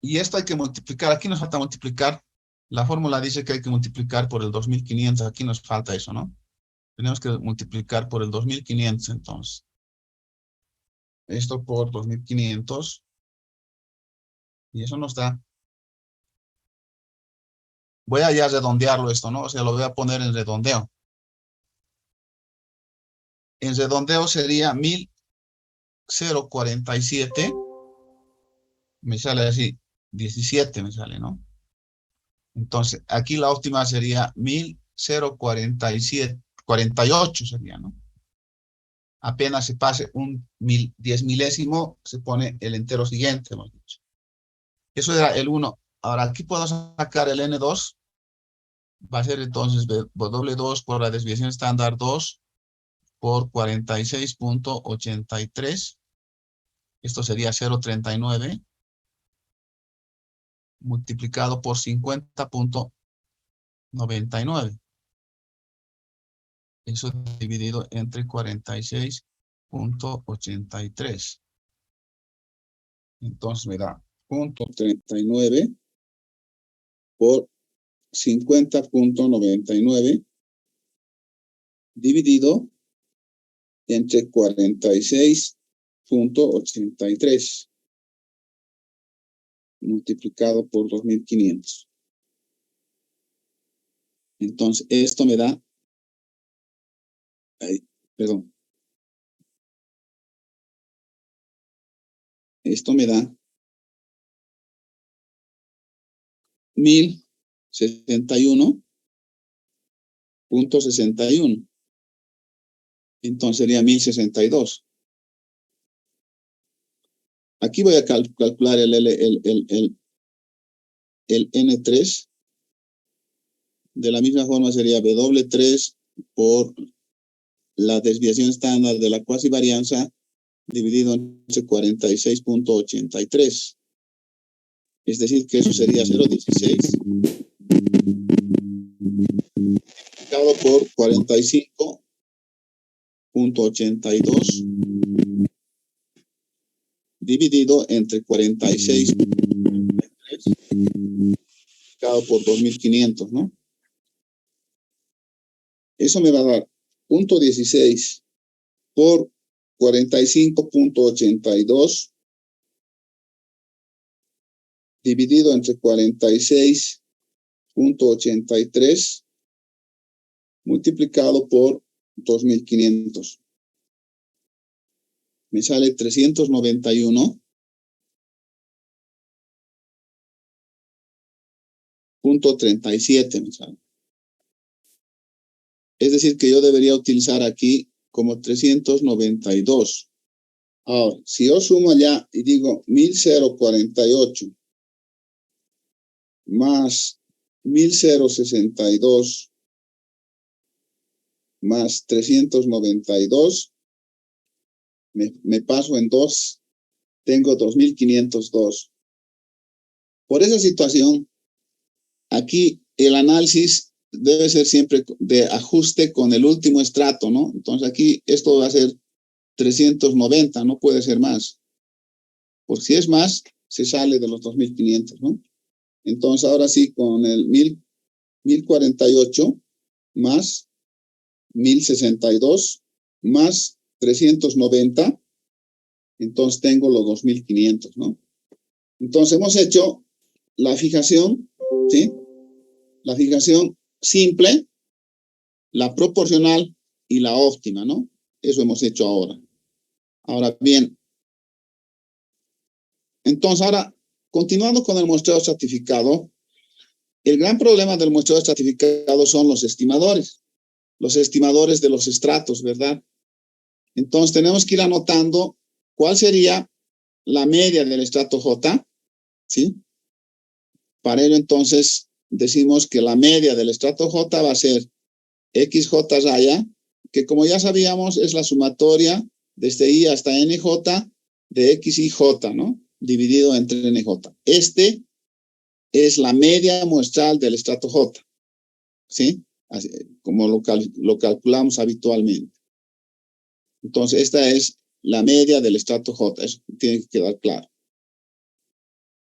y esto hay que multiplicar. Aquí nos falta multiplicar. La fórmula dice que hay que multiplicar por el 2500. Aquí nos falta eso, ¿no? Tenemos que multiplicar por el 2500 entonces. Esto por 2500. Y eso nos da. Voy a ya redondearlo esto, ¿no? O sea, lo voy a poner en redondeo. En redondeo sería 1047. Me sale así, 17 me sale, ¿no? Entonces, aquí la óptima sería 1047, 48 sería, ¿no? Apenas se pase un 10 milésimo, se pone el entero siguiente, hemos dicho. Eso era el 1. Ahora, aquí puedo sacar el N2. Va a ser entonces W2 por la desviación estándar 2 por 46.83. Esto sería 0.39 multiplicado por 50.99. Eso dividido entre 46.83. Entonces me da 0.39 por 50.99 dividido entre 46.83 multiplicado por 2500. Entonces esto me da, perdón, esto me da 1061.61. Entonces sería 1062. Aquí voy a calcular el N3. De la misma forma sería W3 por la desviación estándar de la cuasivarianza dividido entre 46.83. Es decir, que eso sería 0.16 multiplicado por 45.82 dividido entre 46.83 multiplicado por 2500, ¿no? Eso me va a dar 0.16 por 45.82 dividido entre 46.83 multiplicado por 2.500. Me sale 391.37 me sale. Es decir, que yo debería utilizar aquí como 392. Ahora, si yo sumo allá y digo 1048 más 1062 más 392, me paso en 2, tengo 2502. Por esa situación, aquí el análisis debe ser siempre de ajuste con el último estrato, ¿no? Entonces aquí esto va a ser 390, no puede ser más. Porque si es más, se sale de los 2500, ¿no? Entonces ahora sí, con el 1048 más 1062 más 390, entonces tengo los 2500, ¿no? Entonces hemos hecho la fijación, ¿sí? La fijación simple, la proporcional y la óptima, ¿no? Eso hemos hecho ahora. Ahora bien, entonces ahora, continuando con el muestreo estratificado, el gran problema del muestreo estratificado son los estimadores de los estratos, ¿verdad? Entonces tenemos que ir anotando cuál sería la media del estrato J, ¿sí? Para ello entonces decimos que la media del estrato J va a ser XJ raya, que como ya sabíamos es la sumatoria desde I hasta NJ de X y J, ¿no? Dividido entre NJ. Este es la media muestral del estrato J, ¿sí? Así, como lo calculamos habitualmente. Entonces, esta es la media del estrato J, eso tiene que quedar claro.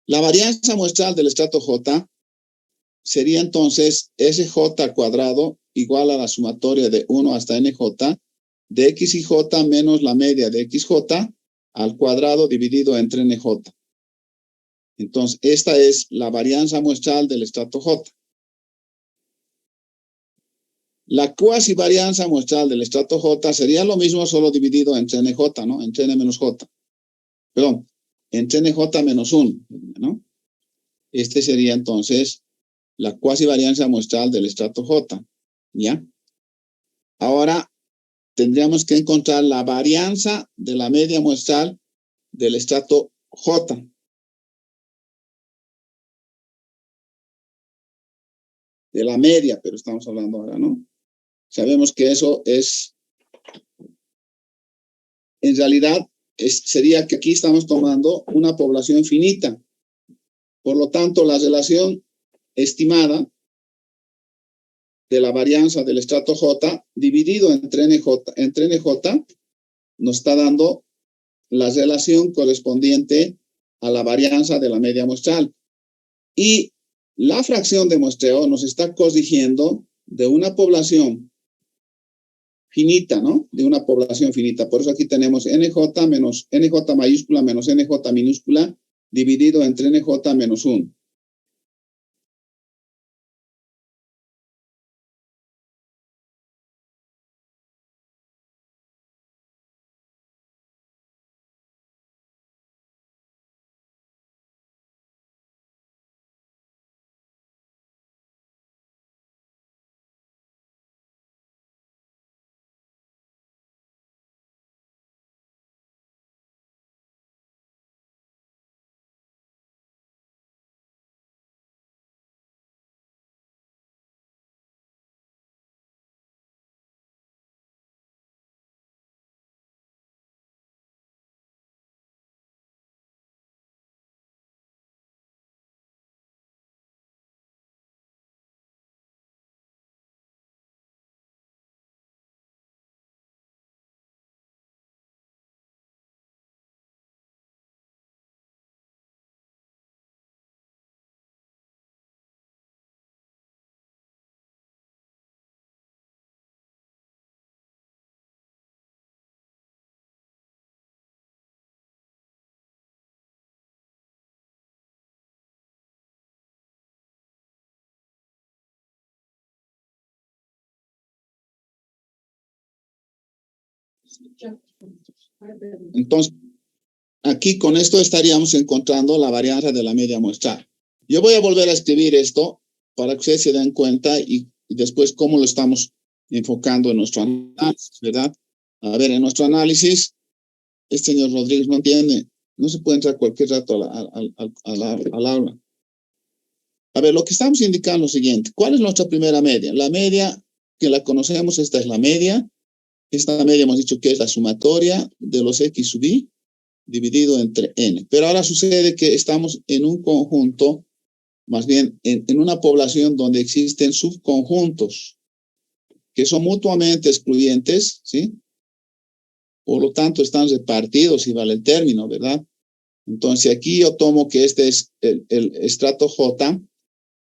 La varianza muestral del estrato J sería entonces SJ al cuadrado igual a la sumatoria de 1 hasta NJ de X y J menos la media de XJ al cuadrado dividido entre NJ. Entonces, esta es la varianza muestral del estrato J. La cuasi varianza muestral del estrato J sería lo mismo, solo dividido entre NJ, ¿no? Entre N menos J. Perdón, entre NJ menos 1, ¿no? Este sería entonces la cuasi varianza muestral del estrato J, ¿ya? Ahora tendríamos que encontrar la varianza de la media muestral del estrato J. De la media, pero estamos hablando ahora, ¿no? Sabemos que eso es, en realidad, sería que aquí estamos tomando una población finita. Por lo tanto, la relación estimada de la varianza del estrato J dividido entre NJ nos está dando la relación correspondiente a la varianza de la media muestral. Y la fracción de muestreo nos está corrigiendo de una población finita, ¿no? De una población finita. Por eso aquí tenemos NJ menos NJ mayúscula menos NJ minúscula dividido entre NJ menos 1. Entonces, aquí con esto estaríamos encontrando la varianza de la media muestral. Yo voy a volver a escribir esto para que ustedes se den cuenta y después cómo lo estamos enfocando en nuestro análisis, ¿verdad? A ver, en nuestro análisis, este señor Rodríguez no entiende, no se puede entrar cualquier rato al aula. A ver, lo que estamos indicando es lo siguiente. ¿Cuál es nuestra primera media? La media que la conocemos, esta es la media. Esta media hemos dicho que es la sumatoria de los X sub I dividido entre N. Pero ahora sucede que estamos en un conjunto, más bien en una población donde existen subconjuntos que son mutuamente excluyentes, ¿sí? Por lo tanto, están repartidos y vale el término, ¿verdad? Entonces, aquí yo tomo que este es el estrato J.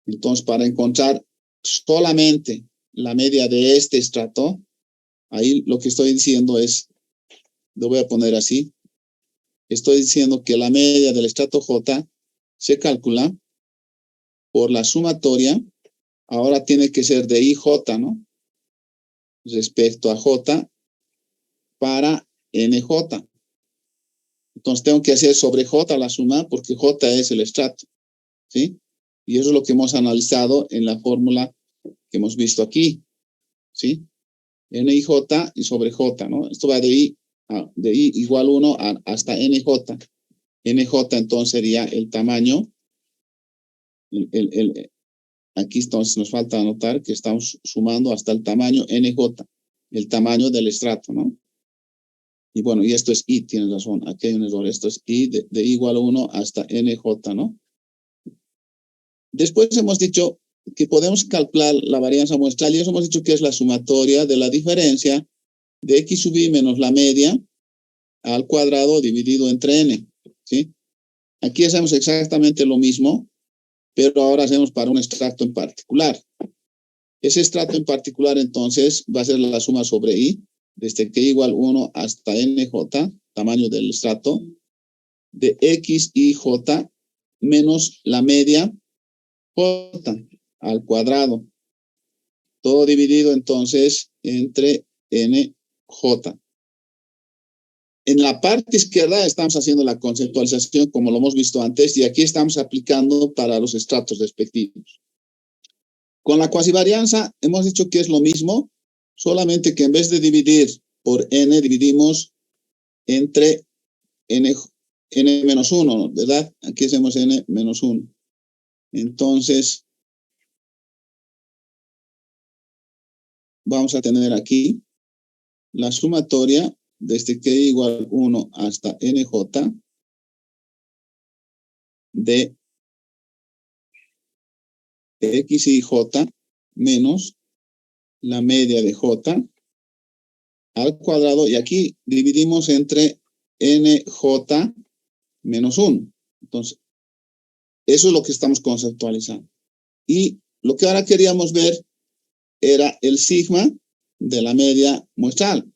Entonces, para encontrar solamente la media de este estrato, ahí lo que estoy diciendo es, lo voy a poner así, estoy diciendo que la media del estrato J se calcula por la sumatoria, ahora tiene que ser de IJ, ¿no? Respecto a J para NJ. Entonces tengo que hacer sobre J la suma porque J es el estrato, ¿sí? Y eso es lo que hemos analizado en la fórmula que hemos visto aquí, ¿sí? NIJ y sobre J, ¿no? Esto va de I igual 1 hasta NJ. NJ entonces sería el tamaño, aquí entonces nos falta anotar que estamos sumando hasta el tamaño NJ, el tamaño del estrato, ¿no? Y bueno, y esto es I, tienes razón, aquí hay un error, esto es I de I igual 1 hasta NJ, ¿no? Después hemos dicho que podemos calcular la varianza muestral y eso hemos dicho que es la sumatoria de la diferencia de X sub I menos la media al cuadrado dividido entre N, ¿sí? Aquí hacemos exactamente lo mismo, pero ahora hacemos para un extracto en particular. Ese extracto en particular, entonces, va a ser la suma sobre I, desde que igual 1 hasta NJ, tamaño del extracto, de X y J menos la media J al cuadrado. Todo dividido, entonces, entre NJ. En la parte izquierda estamos haciendo la conceptualización como lo hemos visto antes y aquí estamos aplicando para los estratos respectivos. Con la cuasivarianza hemos dicho que es lo mismo, solamente que en vez de dividir por n, dividimos entre n menos 1, ¿verdad? Aquí hacemos n menos 1. Entonces, vamos a tener aquí la sumatoria desde que igual 1 hasta nj de x y j menos la media de j al cuadrado, y aquí dividimos entre nj menos 1. Entonces, eso es lo que estamos conceptualizando. Y lo que ahora queríamos ver era el sigma de la media muestral.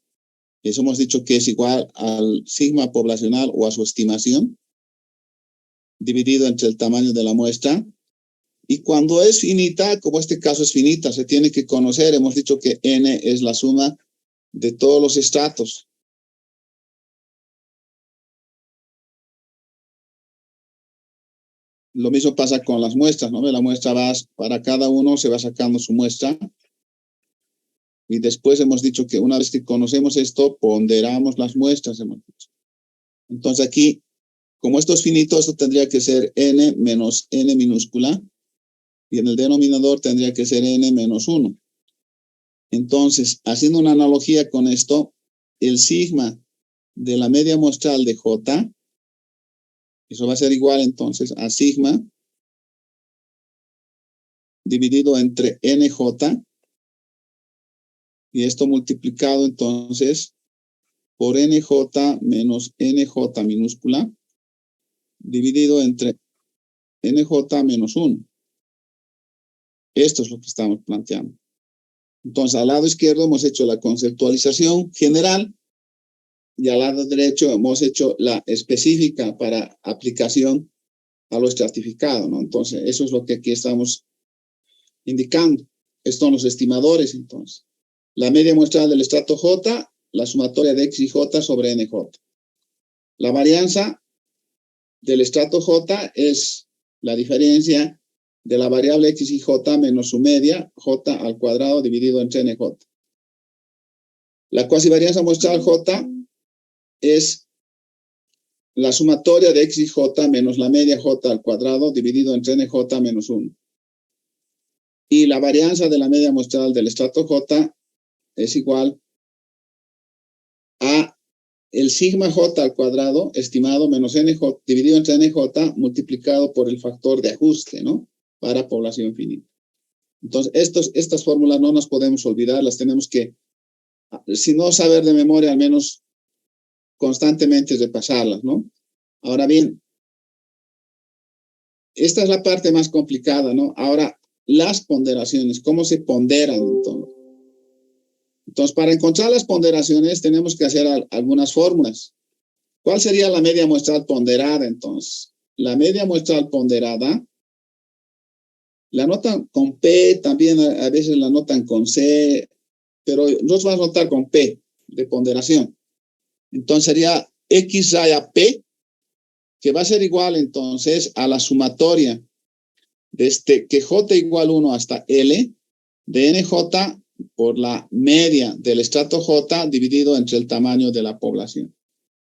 Eso hemos dicho que es igual al sigma poblacional o a su estimación, dividido entre el tamaño de la muestra. Y cuando es finita, como este caso es finita, se tiene que conocer, hemos dicho que n es la suma de todos los estratos. Lo mismo pasa con las muestras, ¿no? La muestra va, para cada uno se va sacando su muestra. Y después hemos dicho que una vez que conocemos esto, ponderamos las muestras, hemos dicho. Entonces aquí, como esto es finito, esto tendría que ser n menos n minúscula. Y en el denominador tendría que ser n menos 1. Entonces, haciendo una analogía con esto, el sigma de la media muestral de J, eso va a ser igual entonces a sigma dividido entre NJ, y esto multiplicado entonces por NJ menos NJ minúscula, dividido entre NJ menos 1. Esto es lo que estamos planteando. Entonces, al lado izquierdo hemos hecho la conceptualización general y al lado derecho hemos hecho la específica para aplicación a lo estratificado, ¿no? Entonces, eso es lo que aquí estamos indicando. Estos son los estimadores, entonces. La media muestral del estrato J la sumatoria de X y J sobre NJ. La varianza del estrato J es la diferencia de la variable X y J menos su media, J al cuadrado dividido entre NJ. La cuasivarianza muestral J es la sumatoria de X y J menos la media J al cuadrado dividido entre NJ menos 1. Y la varianza de la media muestral del estrato J es igual a el sigma J al cuadrado estimado menos NJ dividido entre NJ multiplicado por el factor de ajuste, ¿no? Para población finita. Entonces, estas fórmulas no nos podemos olvidar, las tenemos que, si no saber de memoria, al menos constantemente repasarlas, ¿no? Ahora bien, esta es la parte más complicada, ¿no? Ahora, las ponderaciones, ¿cómo se ponderan entonces? Entonces, para encontrar las ponderaciones tenemos que hacer algunas fórmulas. ¿Cuál sería la media muestral ponderada entonces? La media muestral ponderada la notan con P, también a veces la notan con C, pero nos vamos a notar con P de ponderación. Entonces sería X raya P, que va a ser igual entonces a la sumatoria desde que J igual 1 hasta L de NJ por la media del estrato J dividido entre el tamaño de la población.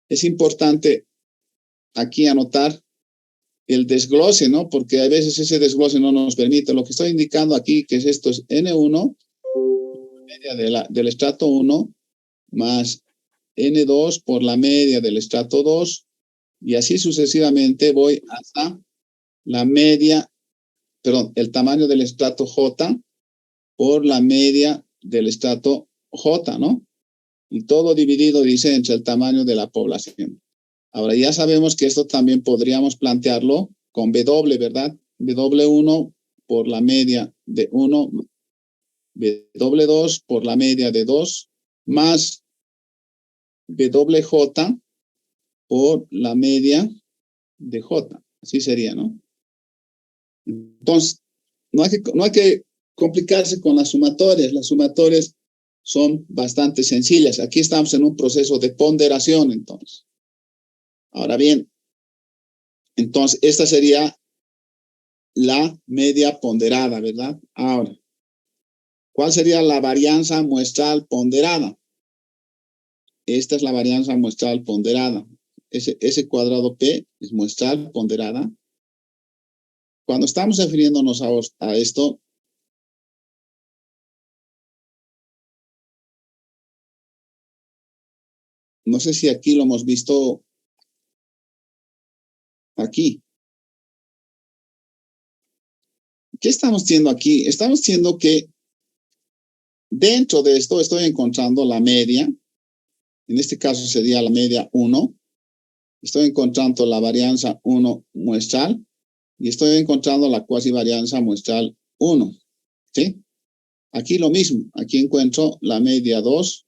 Es importante aquí anotar el desglose, ¿no? Porque a veces ese desglose no nos permite. Lo que estoy indicando aquí, que es esto, es N1, media del estrato 1, más N2 por la media del estrato 2, y así sucesivamente voy hasta la media, perdón, el tamaño del estrato J por la media del estrato J, ¿no? Y todo dividido, dice, entre el tamaño de la población. Ahora ya sabemos que esto también podríamos plantearlo con W, ¿verdad? W1 por la media de 1, W2 por la media de 2, más WJ por la media de J. Así sería, ¿no? Entonces, no hay que complicarse con las sumatorias. Las sumatorias son bastante sencillas. Aquí estamos en un proceso de ponderación, entonces. Ahora bien, entonces esta sería la media ponderada, ¿verdad? Ahora, ¿cuál sería la varianza muestral ponderada? Esta es la varianza muestral ponderada. Ese cuadrado P es muestral ponderada. Cuando estamos refiriéndonos a esto, no sé si aquí lo hemos visto aquí. ¿Qué estamos viendo aquí? Estamos viendo que dentro de esto estoy encontrando la media. En este caso sería la media 1. Estoy encontrando la varianza 1 muestral y estoy encontrando la cuasivarianza muestral 1. ¿Sí? Aquí lo mismo. Aquí encuentro la media 2,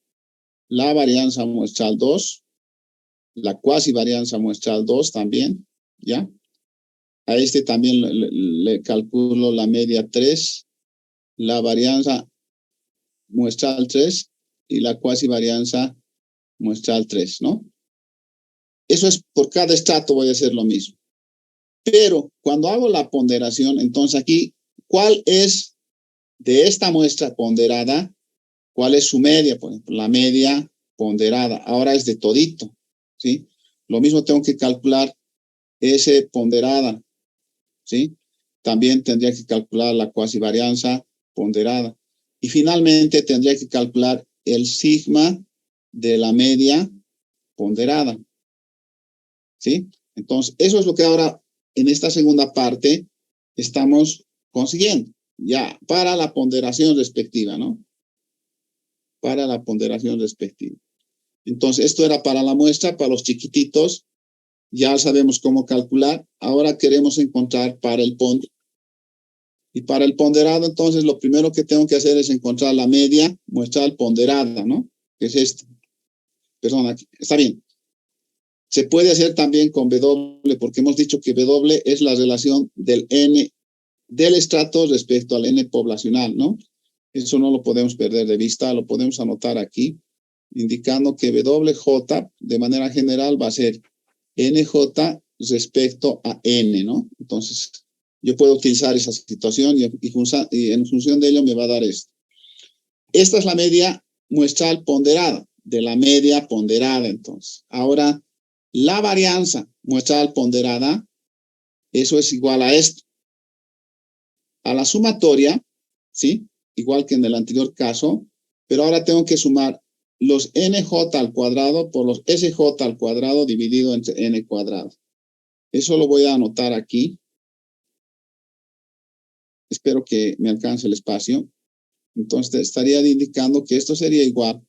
la varianza muestral 2, la cuasivarianza muestral 2 también. ¿Ya? A este también le calculo la media 3, la varianza muestral 3 y la cuasivarianza muestral 3, ¿no? Eso es por cada estrato voy a hacer lo mismo. Pero cuando hago la ponderación, entonces aquí, ¿cuál es de esta muestra ponderada? ¿Cuál es su media? Por ejemplo, la media ponderada. Ahora es de todito, ¿sí? Lo mismo tengo que calcular S ponderada, ¿sí? También tendría que calcular la cuasivarianza ponderada. Y finalmente tendría que calcular el sigma de la media ponderada, ¿sí? Entonces, eso es lo que ahora en esta segunda parte estamos consiguiendo, ya, para la ponderación respectiva, ¿no? Para la ponderación respectiva. Entonces, esto era para la muestra, para los chiquititos, ya sabemos cómo calcular. Ahora queremos encontrar para el ponderado. Y para el ponderado, entonces, lo primero que tengo que hacer es encontrar la media muestral ponderada, ¿no? Que es esto. Perdón, aquí, está bien. Se puede hacer también con W, porque hemos dicho que W es la relación del N del estrato respecto al N poblacional, ¿no? Eso no lo podemos perder de vista, lo podemos anotar aquí. indicando que WJ de manera general va a ser NJ respecto a N, ¿no? Entonces, yo puedo utilizar esa situación y en función de ello me va a dar esto. Esta es la media muestral ponderada, de la media ponderada, entonces. Ahora, la varianza muestral ponderada, eso es igual a esto. A la sumatoria, ¿sí? Igual que en el anterior caso, pero ahora tengo que sumar los NJ al cuadrado por los SJ al cuadrado dividido entre N cuadrado. Eso lo voy a anotar aquí. Espero que me alcance el espacio. Entonces estaría indicando que esto sería igual,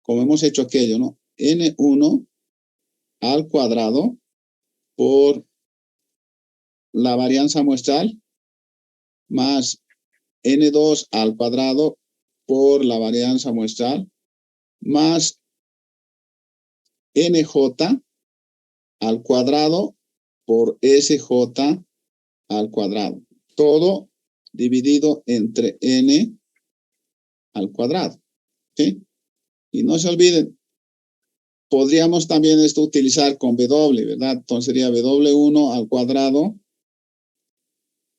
como hemos hecho aquello, ¿no? N1 al cuadrado por la varianza muestral más N2 al cuadrado por la varianza muestral más NJ al cuadrado por SJ al cuadrado. Todo dividido entre N al cuadrado. ¿Sí? Y no se olviden, podríamos también esto utilizar con W, ¿verdad? Entonces sería W1 al cuadrado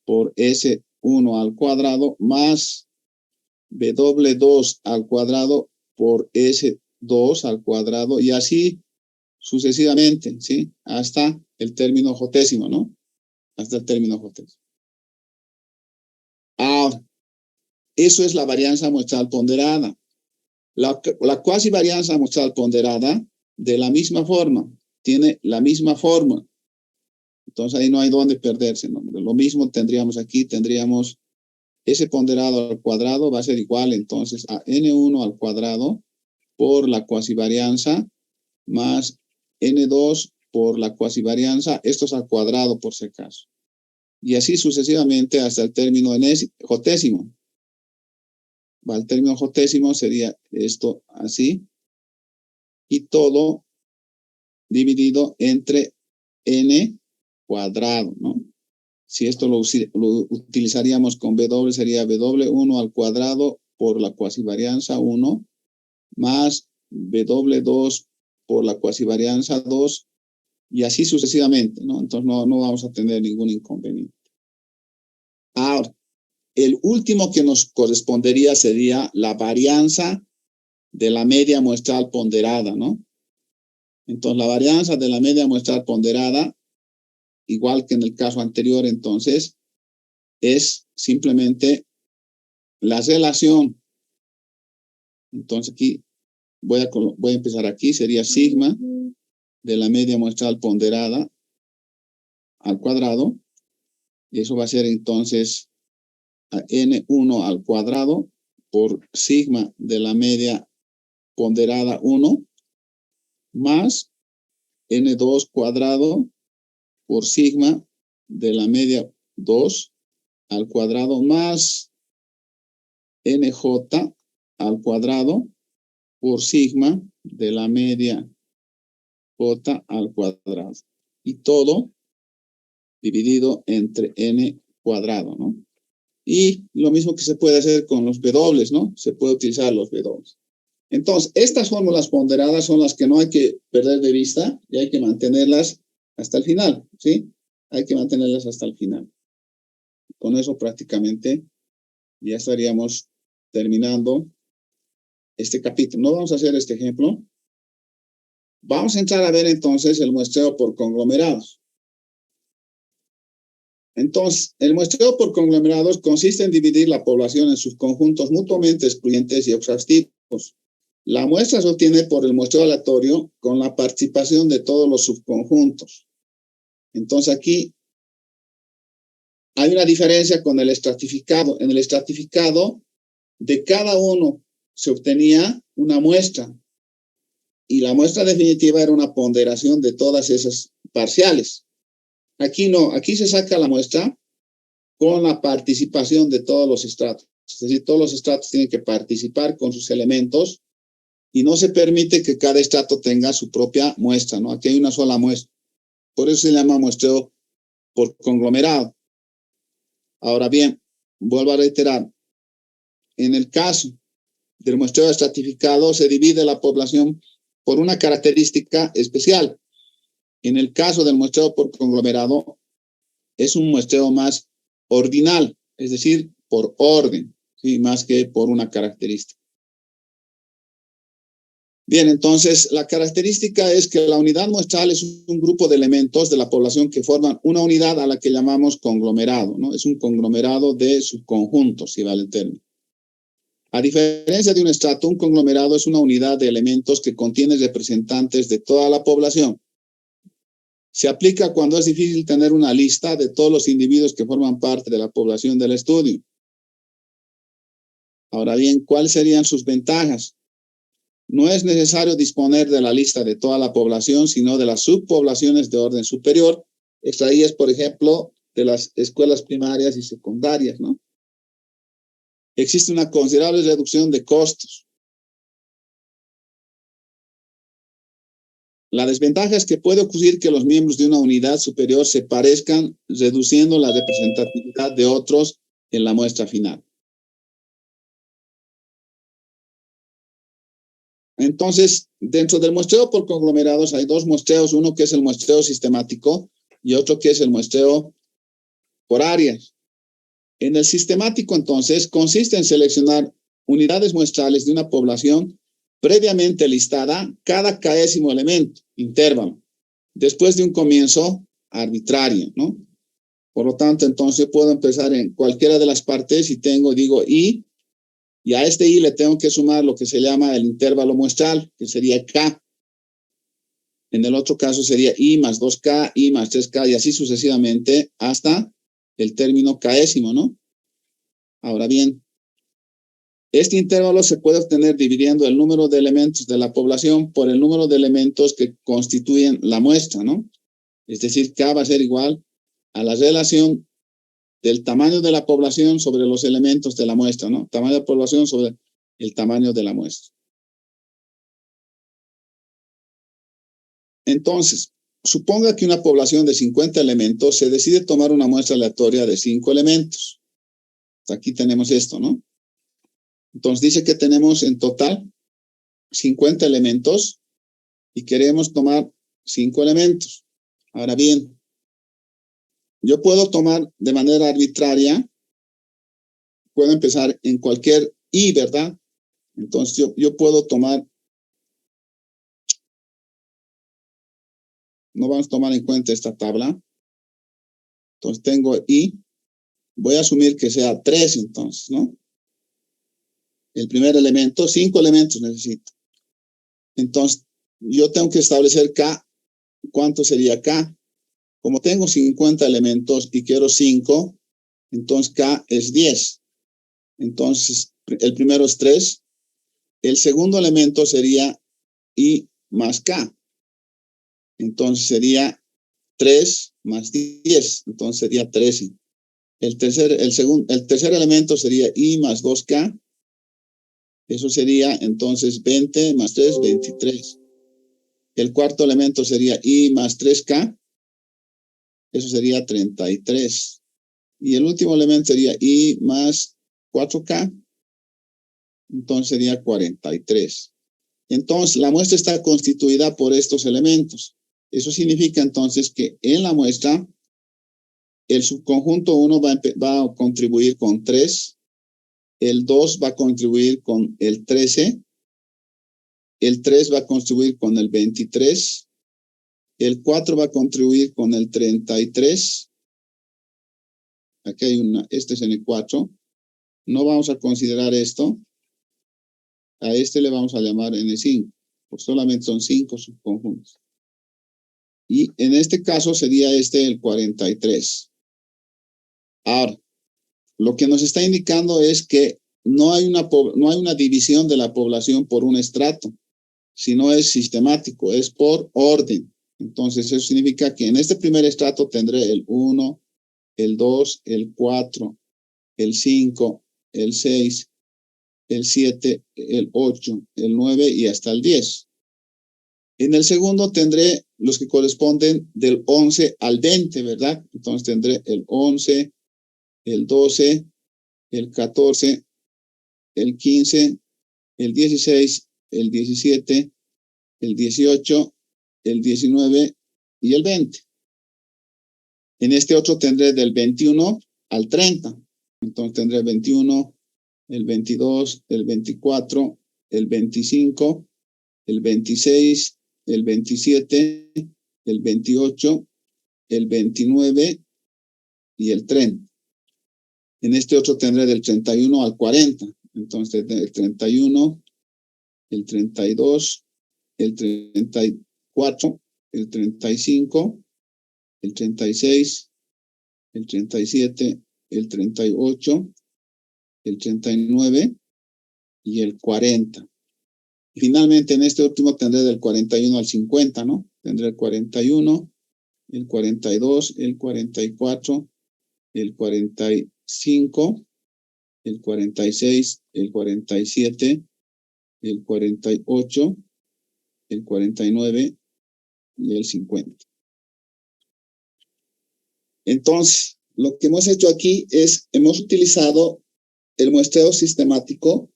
por S1 al cuadrado más W2 al cuadrado por S2 al cuadrado y así sucesivamente, ¿sí? Hasta el término jotésimo, ¿no? Hasta el término jotésimo. Ahora, eso es la varianza muestral ponderada. La cuasi varianza muestral ponderada, de la misma forma, tiene la misma forma. Entonces ahí no hay dónde perderse, ¿no? Lo mismo tendríamos aquí, tendríamos ese ponderado al cuadrado va a ser igual entonces a N1 al cuadrado por la cuasi varianza más N2 por la cuasi varianza, esto es al cuadrado por si acaso. Y así sucesivamente hasta el término jotésimo. El término jotésimo sería esto así. Y todo dividido entre N cuadrado, ¿no? Si esto lo utilizaríamos con W, sería W1 al cuadrado por la cuasi varianza 1 más W2 por la cuasi varianza 2 y así sucesivamente, ¿no? Entonces no vamos a tener ningún inconveniente. Ahora, el último que nos correspondería sería la varianza de la media muestral ponderada, ¿no? Entonces, la varianza de la media muestral ponderada, igual que en el caso anterior, entonces, es simplemente la relación. Entonces, aquí voy a empezar aquí, sería sigma de la media muestral ponderada al cuadrado, y eso va a ser entonces a N1 al cuadrado por sigma de la media ponderada 1 más N2 cuadrado por sigma de la media 2 al cuadrado más NJ al cuadrado por sigma de la media J al cuadrado. Y todo dividido entre N cuadrado, ¿no? Y lo mismo que se puede hacer con los W, ¿no? Se puede utilizar los W. Entonces, estas fórmulas ponderadas son las que no hay que perder de vista y hay que mantenerlas hasta el final, ¿sí? Hay que mantenerlas hasta el final. Con eso prácticamente ya estaríamos terminando este capítulo. No vamos a hacer este ejemplo. Vamos a entrar a ver entonces el muestreo por conglomerados. Entonces, el muestreo por conglomerados consiste en dividir la población en subconjuntos mutuamente excluyentes y exhaustivos. La muestra se obtiene por el muestreo aleatorio con la participación de todos los subconjuntos. Entonces, aquí hay una diferencia con el estratificado. En el estratificado, de cada uno se obtenía una muestra y la muestra definitiva era una ponderación de todas esas parciales. Aquí no, aquí se saca la muestra con la participación de todos los estratos. Es decir, todos los estratos tienen que participar con sus elementos y no se permite que cada estrato tenga su propia muestra, ¿no? Aquí hay una sola muestra. Por eso se llama muestreo por conglomerado. Ahora bien, vuelvo a reiterar, en el caso del muestreo estratificado se divide la población por una característica especial. En el caso del muestreo por conglomerado, es un muestreo más ordinal, es decir, por orden, ¿sí? Más que por una característica. Bien, entonces, la característica es que la unidad muestral es un grupo de elementos de la población que forman una unidad a la que llamamos conglomerado, ¿no? Es un conglomerado de subconjuntos, si vale el término. A diferencia de un estrato, un conglomerado es una unidad de elementos que contiene representantes de toda la población. Se aplica cuando es difícil tener una lista de todos los individuos que forman parte de la población del estudio. Ahora bien, ¿cuáles serían sus ventajas? No es necesario disponer de la lista de toda la población, sino de las subpoblaciones de orden superior, extraídas, por ejemplo, de las escuelas primarias y secundarias, ¿no? Existe una considerable reducción de costos. La desventaja es que puede ocurrir que los miembros de una unidad superior se parezcan, reduciendo la representatividad de otros en la muestra final. Entonces, dentro del muestreo por conglomerados hay dos muestreos, uno que es el muestreo sistemático y otro que es el muestreo por áreas. En el sistemático, entonces, consiste en seleccionar unidades muestrales de una población previamente listada, cada késimo elemento, intervalo, después de un comienzo arbitrario, ¿no? Por lo tanto, entonces yo puedo empezar en cualquiera de las partes y digo I, y a este I le tengo que sumar lo que se llama el intervalo muestral, que sería K. En el otro caso sería I más 2K, I más 3K, y así sucesivamente hasta el término késimo, ¿no? Ahora bien, este intervalo se puede obtener dividiendo el número de elementos de la población por el número de elementos que constituyen la muestra, ¿no? Es decir, K va a ser igual a la relación del tamaño de la población sobre los elementos de la muestra, ¿no? Tamaño de la población sobre el tamaño de la muestra. Entonces, suponga que una población de 50 elementos se decide tomar una muestra aleatoria de 5 elementos. Aquí tenemos esto, ¿no? Entonces dice que tenemos en total 50 elementos y queremos tomar 5 elementos. Ahora bien, yo puedo tomar de manera arbitraria, puedo empezar en cualquier I, ¿verdad? Entonces yo puedo tomar, no vamos a tomar en cuenta esta tabla. Entonces tengo I, voy a asumir que sea 3 entonces, ¿no? El primer elemento, 5 elementos necesito. Entonces, yo tengo que establecer K. ¿Cuánto sería K? Como tengo 50 elementos y quiero 5, entonces K es 10. Entonces, el primero es 3. El segundo elemento sería I más K. Entonces, sería 3 más 10. Entonces, sería 13. El tercer elemento sería I más 2K. Eso sería entonces 20 más 3, 23. El cuarto elemento sería I más 3K. Eso sería 33. Y el último elemento sería I más 4K. Entonces sería 43. Entonces la muestra está constituida por estos elementos. Eso significa entonces que en la muestra el subconjunto 1 va a contribuir con 3. El 2 va a contribuir con el 13. El 3 va a contribuir con el 23. El 4 va a contribuir con el 33. Aquí hay este es en el 4. No vamos a considerar esto. A este le vamos a llamar N5, porque solamente son 5 subconjuntos. Y en este caso sería este el 43. Ahora, lo que nos está indicando es que no hay una división de la población por un estrato, sino es sistemático, es por orden. Entonces, eso significa que en este primer estrato tendré el 1, el 2, el 4, el 5, el 6, el 7, el 8, el 9 y hasta el 10. En el segundo tendré los que corresponden del 11 al 20, ¿verdad? Entonces tendré el 11, el 12, el 14, el 15, el 16, el 17, el 18, el 19 y el 20. En este otro tendré del 21 al 30. Entonces tendré el 21, el 22, el 24, el 25, el 26, el 27, el 28, el 29 y el 30. En este otro tendré del 31 al 40. Entonces el 31, el 32, el 34, el 35, el 36, el 37, el 38, el 39 y el 40. Finalmente, en este último tendré del 41 al 50, ¿no? Tendré el 41, el 42, el 44, el 45, el 46, el 47, el 48, el 49 y el 50. Entonces, lo que hemos hecho aquí es, hemos utilizado el muestreo sistemático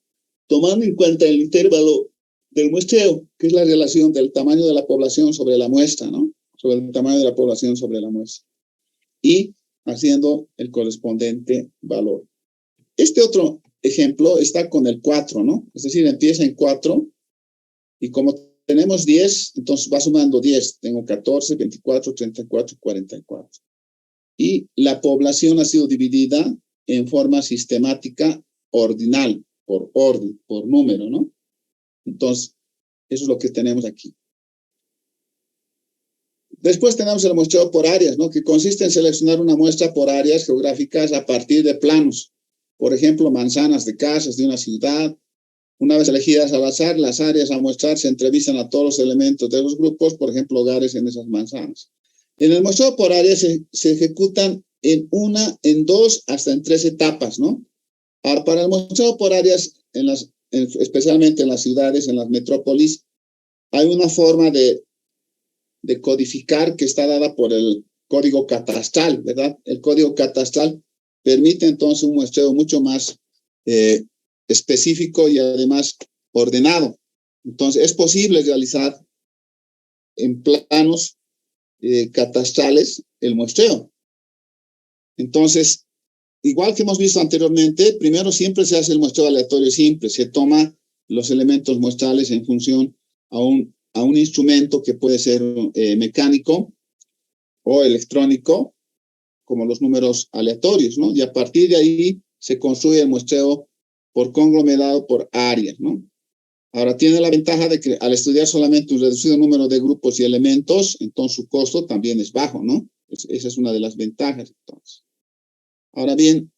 tomando en cuenta el intervalo del muestreo, que es la relación del tamaño de la población sobre la muestra, ¿no? Sobre el tamaño de la población sobre la muestra. Y haciendo el correspondiente valor. Este otro ejemplo está con el 4, ¿no? Es decir, empieza en 4 y como tenemos 10, entonces va sumando 10. Tengo 14, 24, 34, 44. Y la población ha sido dividida en forma sistemática ordinal, por orden, por número, ¿no? Entonces, eso es lo que tenemos aquí. Después tenemos el muestreo por áreas, ¿no? Que consiste en seleccionar una muestra por áreas geográficas a partir de planos. Por ejemplo, manzanas de casas de una ciudad. Una vez elegidas al azar, las áreas a muestrar se entrevistan a todos los elementos de los grupos, por ejemplo, hogares en esas manzanas. En el muestreo por áreas se ejecutan en una, en dos, hasta en 3 etapas, ¿no? Ahora, para el muestreo por áreas, especialmente en las ciudades, en las metrópolis, hay una forma de codificar que está dada por el código catastral, ¿verdad? El código catastral permite entonces un muestreo mucho más específico y además ordenado. Entonces, es posible realizar en planos catastrales el muestreo. Entonces, igual que hemos visto anteriormente, primero siempre se hace el muestreo aleatorio simple. Se toma los elementos muestrales en función a un instrumento que puede ser mecánico o electrónico, como los números aleatorios, ¿no? Y a partir de ahí se construye el muestreo por conglomerado por áreas, ¿no? Ahora, tiene la ventaja de que al estudiar solamente un reducido número de grupos y elementos, entonces su costo también es bajo, ¿no? Esa es una de las ventajas, entonces. Ahora bien,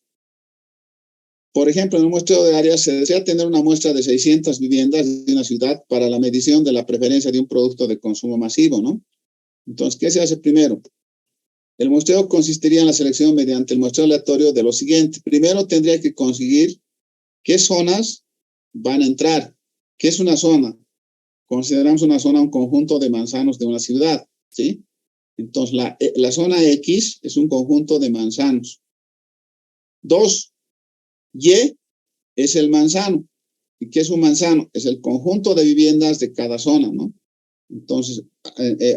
por ejemplo, en el muestreo de áreas se desea tener una muestra de 600 viviendas de una ciudad para la medición de la preferencia de un producto de consumo masivo, ¿no? Entonces, ¿qué se hace primero? El muestreo consistiría en la selección mediante el muestreo aleatorio de lo siguiente. Primero tendría que conseguir qué zonas van a entrar. ¿Qué es una zona? Consideramos una zona un conjunto de manzanos de una ciudad, ¿sí? Entonces, la zona X es un conjunto de manzanos. 2, Y es el manzano. ¿Y qué es un manzano? Es el conjunto de viviendas de cada zona, ¿no? Entonces,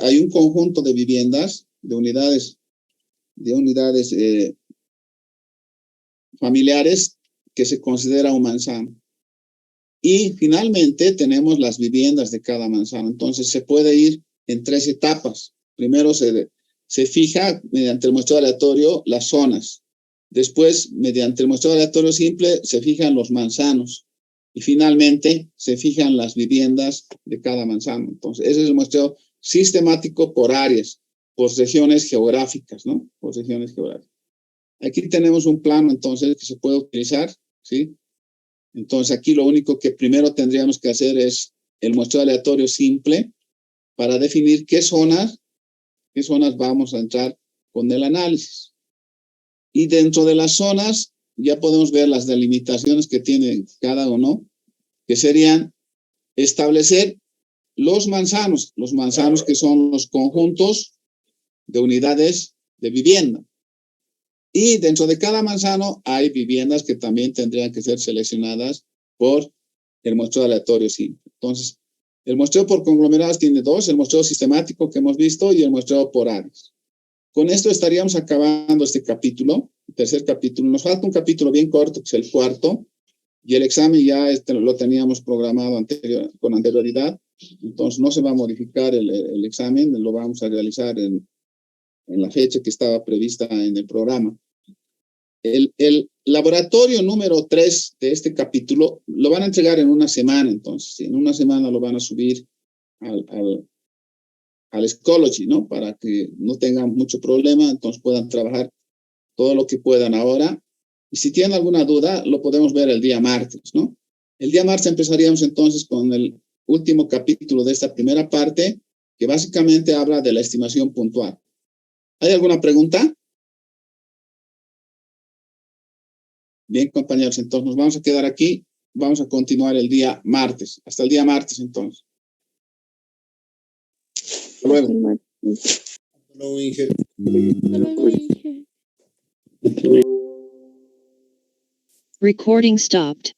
hay un conjunto de viviendas, de unidades familiares que se considera un manzano. Y finalmente tenemos las viviendas de cada manzano. Entonces se puede ir en 3 etapas. Primero se fija mediante el muestreo aleatorio las zonas. Después, mediante el muestreo aleatorio simple, se fijan los manzanos. Y finalmente se fijan las viviendas de cada manzano. Entonces, ese es el muestreo sistemático por áreas, por regiones geográficas, ¿no? Por regiones geográficas. Aquí tenemos un plano, entonces, que se puede utilizar, ¿sí? Entonces, aquí lo único que primero tendríamos que hacer es el muestreo aleatorio simple para definir qué zonas vamos a entrar con el análisis. Y dentro de las zonas ya podemos ver las delimitaciones que tiene cada uno, que serían establecer los manzanos que son los conjuntos de unidades de vivienda. Y dentro de cada manzano hay viviendas que también tendrían que ser seleccionadas por el muestreo aleatorio simple. Entonces, el muestreo por conglomerados tiene dos, el muestreo sistemático que hemos visto y el muestreo por áreas. Con esto estaríamos acabando este capítulo, el tercer capítulo. Nos falta un capítulo bien corto, que es el cuarto, y el examen ya lo teníamos programado con anterioridad, entonces no se va a modificar el examen, lo vamos a realizar en la fecha que estaba prevista en el programa. El laboratorio número 3 de este capítulo lo van a entregar en una semana, entonces, en una semana lo van a subir al Schoology, ¿no? Para que no tengan mucho problema, entonces puedan trabajar todo lo que puedan ahora. Y si tienen alguna duda, lo podemos ver el día martes, ¿no? El día martes empezaríamos entonces con el último capítulo de esta primera parte, que básicamente habla de la estimación puntual. ¿Hay alguna pregunta? Bien, compañeros, entonces nos vamos a quedar aquí. Vamos a continuar el día martes. Hasta el día martes, entonces. Hasta luego. Hasta luego, Inge. Recording stopped.